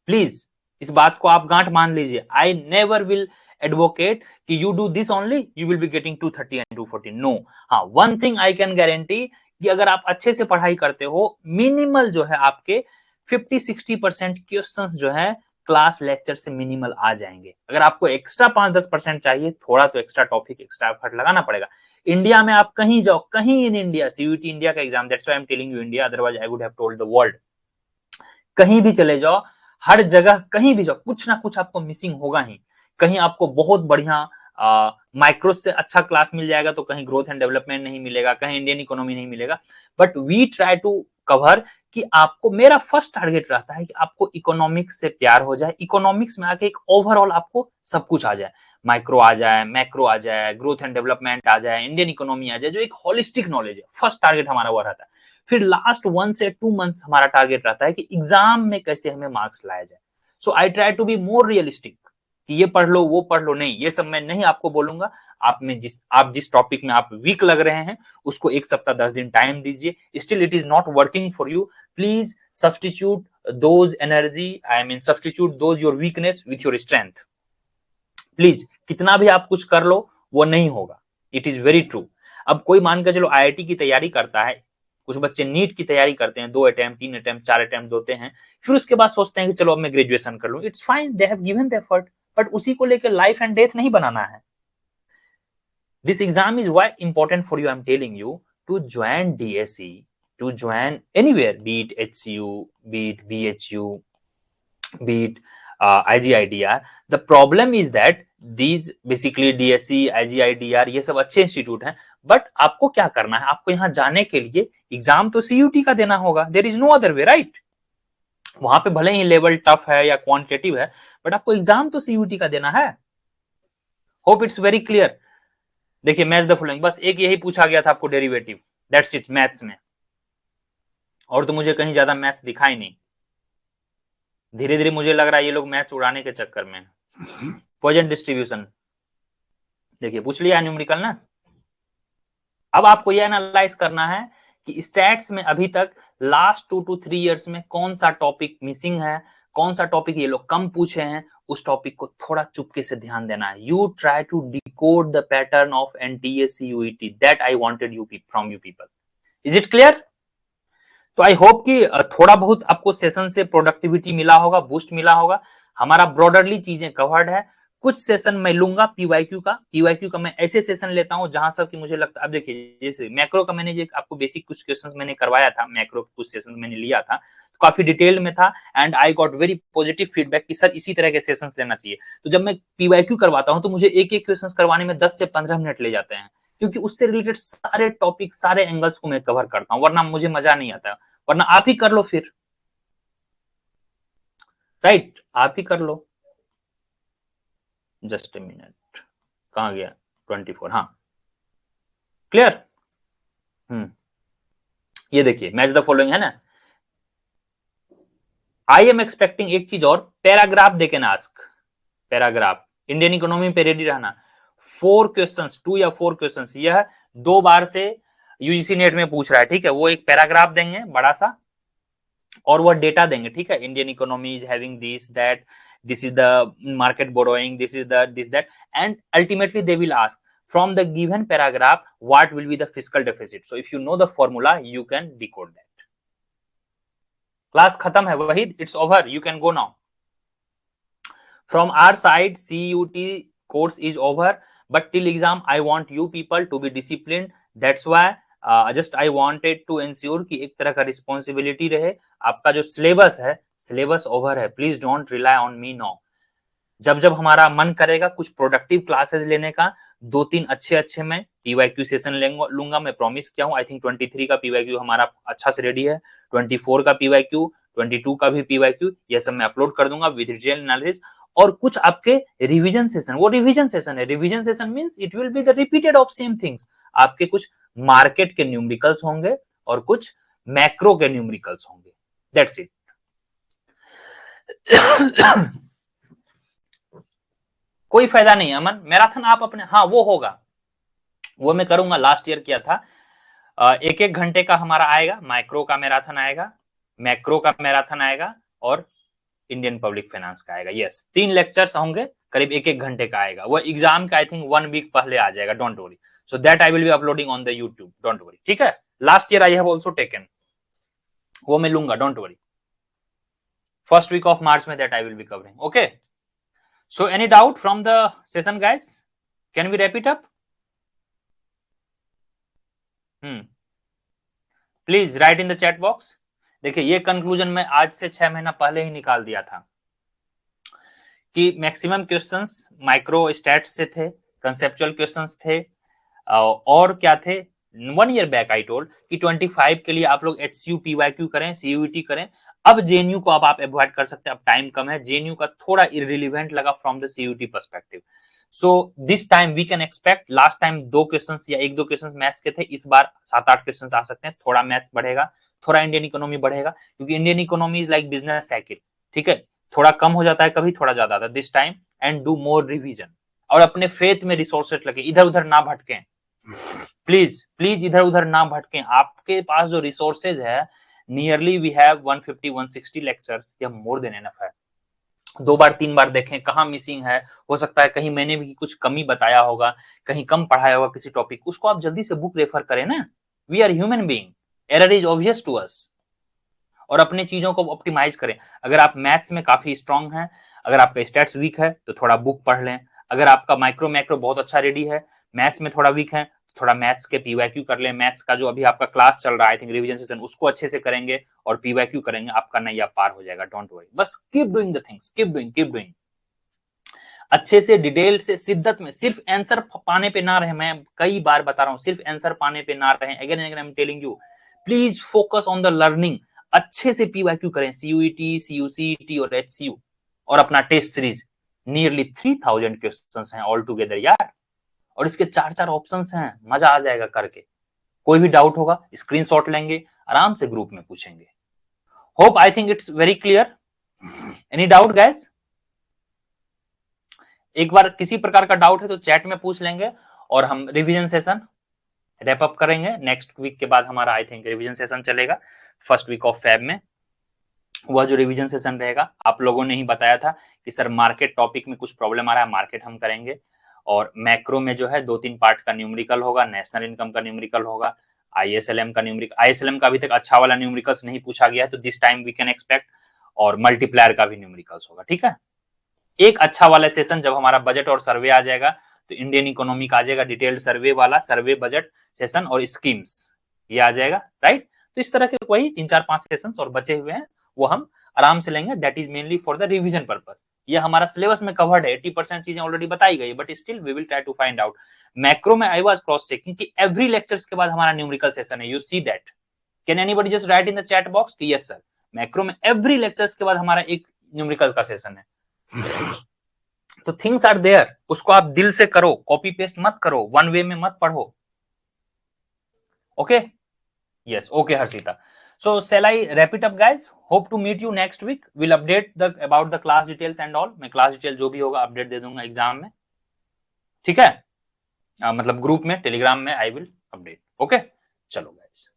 Please इस बात को आप गांठ मान लीजिए। आई नेवर विल एडवोकेट कि you do this only you will be getting 230 and 240, no. हाँ, one thing I can guarantee कि अगर आप अच्छे से पढ़ाई करते हो, मिनिमल जो है आपके 50-60% क्वेश्चंस जो है क्लास लेक्चर से मिनिमल आ जाएंगे। अगर आपको एक्स्ट्रा 5-10% चाहिए, थोड़ा तो एक्स्ट्रा टॉपिक, एक्स्ट्रा एफर्ट लगाना पड़ेगा। इंडिया में आप कहीं जाओ, कहीं इन इंडिया, सीयूटी इंडिया का exam, that's why I am telling you India, otherwise I would have told the world. कहीं भी चले जाओ, हर जगह कहीं भी जाओ, कुछ ना कुछ आपको मिसिंग होगा ही। कहीं आपको बहुत बढ़िया माइक्रो से अच्छा क्लास मिल जाएगा, तो कहीं ग्रोथ एंड डेवलपमेंट नहीं मिलेगा, कहीं इंडियन इकोनॉमी नहीं मिलेगा। But we try to cover कि आपको, मेरा फर्स्ट टारगेट रहता है कि आपको इकोनॉमिक्स से प्यार हो जाए, इकोनॉमिक्स में आके एक ओवरऑल आपको सब कुछ आ जाए, माइक्रो आ जाए, मैक्रो आ जाए, ग्रोथ एंड डेवलपमेंट आ जाए, इंडियन इकोनॉमी आ जाए, जो एक होलिस्टिक नॉलेज है। फर्स्ट टारगेट हमारा वो रहता है। फिर लास्ट 1 से 2 मंथ्स हमारा टारगेट रहता है कि एग्जाम में कैसे हमें मार्क्स लाया जाए। So I try to be more realistic कि ये पढ़ लो, वो पढ़ लो, नहीं, ये सब मैं नहीं आपको बोलूंगा। आप जिस टॉपिक में आप वीक लग रहे हैं, उसको 1 सप्ताह 10 दिन टाइम दीजिए। Still it is not working for you, please substitute those energy, I mean substitute those your weakness with your strength. Please, कितना भी आप कुछ कर लो, वो नहीं होगा। It is very true. अब कोई मान के चलो आईआईटी की तैयारी करता है, कुछ बच्चे नीट की तैयारी करते हैं, 2 अटेम्प्ट, 3 अटेम्प्ट, 4 अटेम्प्ट होते हैं, फिर उसके बाद सोचते हैं कि चलो अब मैं ग्रेजुएशन कर लूं। It's fine, they have given the effort, but उसी को लेकर लाइफ एंड डेथ नहीं बनाना है। This exam is why important for you. I am telling you to join DSC, to join anywhere, be it HCU, be it BHU, be it IGIDR. The problem is that these basically DSC, IGIDR ये सब अच्छे institute हैं, but आपको क्या करना है, आपको यहाँ जाने के लिए एग्जाम तो सीयूटी का देना होगा। There is no other way, right? वहां पे भले ही लेवल टफ है या क्वांटिटेटिव है, बट आपको एग्जाम तो सीयूटी का देना है। Hope it's very clear. देखिए, मैच द फॉलोइंग, बस एक यही पूछा गया था आपको, डेरिवेटिव, दैट्स इट मैथ्स में, और तो मुझे कहीं ज्यादा मैथ्स दिखा ही नहीं। धीरे धीरे मुझे लग रहा है ये लोग मैथ्स उड़ाने के चक्कर में। पॉइजन डिस्ट्रीब्यूशन देखिए पूछ लिया, न्यूमेरिकल ना। अब आपको ये एनालाइज करना है कि स्टैट्स में अभी तक लास्ट 2 to 3 इयर्स में कौन सा टॉपिक मिसिंग है, कौन सा टॉपिक ये लोग कम पूछे हैं, उस टॉपिक को थोड़ा चुपके से ध्यान देना है। You try to decode the pattern of NTA CUET, that I wanted you from you people. Is it clear? तो आई होप कि थोड़ा बहुत आपको सेशन से प्रोडक्टिविटी मिला होगा, बूस्ट मिला होगा। हमारा ब्रॉडरली चीजें कवर्ड है। कुछ सेशन मैं लूंगा पीवाईक्यू का मैं ऐसे सेशन लेता हूं जहां सब कि मुझे लगता है, अब देखिए जैसे मैक्रो का मैंने आपको बेसिक कुछ क्वेश्चंस मैंने करवाया था, मैक्रो कुछ सेशन मैंने लिया था, तो काफी डिटेल में था, and I got very positive feedback कि सर इसी तरह के सेशंस लेना चाहिए। तो जब मैं पीवाईक्यू करवाता हूं तो मुझे एक एक क्वेश्चन करवाने में 10 से 15 मिनट ले जाते हैं, क्योंकि उससे रिलेटेड सारे टॉपिक, सारे एंगल्स को मैं कवर करता हूं, वरना मुझे मजा नहीं आता। वरना आप ही कर लो फिर, राइट? आप ही कर लो। जस्ट ए मिनट, कहां गया? 24, हाँ, क्लियर। ये देखिए मैच द फॉलोइंग है ना। आई एम एक्सपेक्टिंग एक चीज और, paragraph they can ask, paragraph, Indian economy पे रेडी रहना। 4 क्वेश्चंस, 2 या 4 क्वेश्चंस, यह 2 बार से यूजीसी नेट में पूछ रहा है, ठीक है? वो एक पैराग्राफ देंगे बड़ा सा, और वो डेटा देंगे, ठीक है? Indian economy is having this that, this is the market borrowing, this is the this that, and ultimately they will ask from the given paragraph what will be the fiscal deficit. So if you know the formula you can decode that. Class khatam hai Wahid, it's over, you can go now. From our side CUT course is over, but till exam I want you people to be disciplined. That's why just I wanted to ensure कि एक तरह का responsibility रहे। आपका जो syllabus है, syllabus over है, please don't rely on me now. जब जब हमारा मन करेगा कुछ प्रोडक्टिव क्लासेस लेने का, 2-3 अच्छे मैं पीवाईक्यू सेशन लूंगा, मैं प्रॉमिस किया हूं। आई थिंक 23 का पीवाईक्यू हमारा अच्छा से रेडी है, 24 का पीवाईक्यू, 22 का भी पीवाईक्यू, ये सब मैं अपलोड कर दूंगा विद डिटेल एनालिसिस। और कुछ आपके रिवीजन सेशन, वो रिवीजन सेशन है, revision session means it will be the repeated of same things. आपके कुछ मार्केट के न्यूमेरिकल्स होंगे और कुछ मैक्रो के न्यूमेरिकल्स होंगे, दैट्स इट। कोई फायदा नहीं है अमन, मैराथन आप अपने, हाँ वो होगा, वो मैं करूंगा, लास्ट ईयर किया था। 1-1 घंटे का हमारा आएगा, माइक्रो का मैराथन आएगा, मैक्रो का मैराथन आएगा, और इंडियन पब्लिक फाइनेंस का आएगा। यस, 3 लेक्चर्स होंगे, करीब 1-1 घंटे का आएगा। वो एग्जाम का आई थिंक 1 वीक पहले आ जाएगा, don't worry. So that I will be uploading on the YouTube, don't worry, ठीक है? Last year I have also taken, वो मैं लूंगा, don't worry. First week of March में that I will be covering. Okay, so any doubt from the session guys? Can we wrap it up? Please write in the chat box. देखिए, ये conclusion मैं आज से 6 महीना पहले ही निकाल दिया था कि मैक्सिमम क्वेश्चंस माइक्रो स्टैट्स से थे, कंसेप्चुअल क्वेश्चंस थे, और क्या थे. 1 ईयर बैक आई टोल्ड कि 25 के लिए आप लोग HCU PYQ करें, CUET करें. अब JNU को अब आप अवॉइड कर सकते हैं, अब टाइम कम है. JNU का थोड़ा इररिलेवेंट लगा from the CUET perspective. So this time we can expect, last time 2 questions या 1-2 क्वेश्चंस मैथ्स के थे, इस बार 7-8 क्वेश्चंस आ सकते हैं. थोड़ा मैथ्स बढ़ेगा, थोड़ा इंडियन इकोनॉमी बढ़ेगा, क्योंकि Indian economy is like business cycle. ठीक है, थोड़ा कम हो जाता है कभी, थोड़ा ज्यादा आता है. This time and do more revision, और अपने फेथ में रिसोर्सेस लगे, इधर उधर ना भटकें. प्लीज प्लीज इधर उधर ना भटकें. आपके पास जो रिसोर्सेज है, नियरली वी हैव 150-160 लेक्चर्स, या मोर देन एनफ है. 2 बार 3 बार देखें कहां मिसिंग है. हो सकता है कहीं मैंने भी कुछ कमी बताया होगा, कहीं कम पढ़ाया होगा किसी टॉपिक, उसको आप जल्दी से बुक रेफर करें ना. We are human being, error is obvious to us. और अपनी चीजों को ऑप्टिमाइज करें. अगर आप मैथ्स में काफी स्ट्रांग हैं, अगर आपका स्टैट्स वीक है तो थोड़ा बुक पढ़ लें. अगर आपका माइक्रो मैक्रो बहुत अच्छा रेडी है, मैथ्स में थोड़ा वीक है, थोड़ा मैथ्स के PYQ कर लें. मैथ्स का जो अभी आपका क्लास चल रहा है, आई थिंक रिवीजन सेशन, उसको अच्छे से करेंगे और PYQ करेंगे, आपका नैया पार हो जाएगा. डोंट वरी, बस keep doing the things, keep doing अच्छे से, डिटेल से, शिद्दत में. सिर्फ आंसर पाने पे ना रहे. मैं कई बार बता रहा हूं, सिर्फ आंसर पाने पे ना रहे. Again and again I am telling you, please focus on the learning. अच्छे से PYQ करें, CUET, CUCET और HCU, और अपना टेस्ट सीरीज. नियरली 3000 क्वेश्चंस हैं ऑल टुगेदर यार, और इसके 4-4 ऑप्शंस हैं. मजा आ जाएगा करके. कोई भी डाउट होगा स्क्रीनशॉट लेंगे, आराम से ग्रुप में पूछेंगे. Hope I think it's very clear. Any doubt guys? एक बार किसी प्रकार का डाउट है तो चैट में पूछ लेंगे, और हम रिवीजन सेशन रैप अप करेंगे. नेक्स्ट वीक के बाद हमारा आई थिंक रिवीजन सेशन चलेगा, फर्स्ट वीक ऑफ फेब में. वह जो रिवीजन सेशन रहेगा, आप लोगों ने ही बताया था कि सर मार्केट टॉपिक में कुछ प्रॉब्लम आ रहा है, मार्केट हम करेंगे. और मैक्रो में जो है 2-3 पार्ट का न्यूमेरिकल होगा, नेशनल इनकम का न्यूमेरिकल होगा, ISLM का न्यूमेरिकल. ISLM का अभी तक अच्छा वाला न्यूमेरिकल्स नहीं पूछा गया है, तो this time we can expect. और मल्टीप्लायर का भी न्यूमेरिकल्स होगा. ठीक है, एक अच्छा वाला सेशन जब हमारा बजट और सर्वे आ जाएगा, तो इंडियन इकोनॉमी का आ जाएगा डिटेल्ड सर्वे वाला, सर्वे बजट सेशन और स्कीम्स, ये आ जाएगा. राइट, तो इस तरह के वही 3-4-5 सेशंस और बचे हुए हैं, वो हम आराम से लेंगे. That is mainly for the revision purpose. ये हमारा सिलेबस में कवर्ड है, 80% चीजें ऑलरेडी बताई गई, but still we will try to find out. Macro में आई वाज क्रॉस चेकिंग कि एवरी लेक्चर्स के बाद हमारा न्यूमेरिकल सेशन है. You see that? Can anybody just write in the chat box कि यस सर, मैक्रो में every lectures के बाद हमारा एक न्यूमेरिकल का सेशन है. तो थिंग्स आर देयर, उसको आप दिल से करो, कॉपी पेस्ट मत करो, वन वे में मत पढ़ो. Okay, yes, okay Harshita. So shall I wrap it up guys? Hope to meet you next week. We'll update the about the class details and all. मैं class detail जो भी होगा update दे दूंगा एग्जाम में. ठीक है, मतलब ग्रुप में, टेलीग्राम में आई विल अपडेट. ओके, चलो गाइस.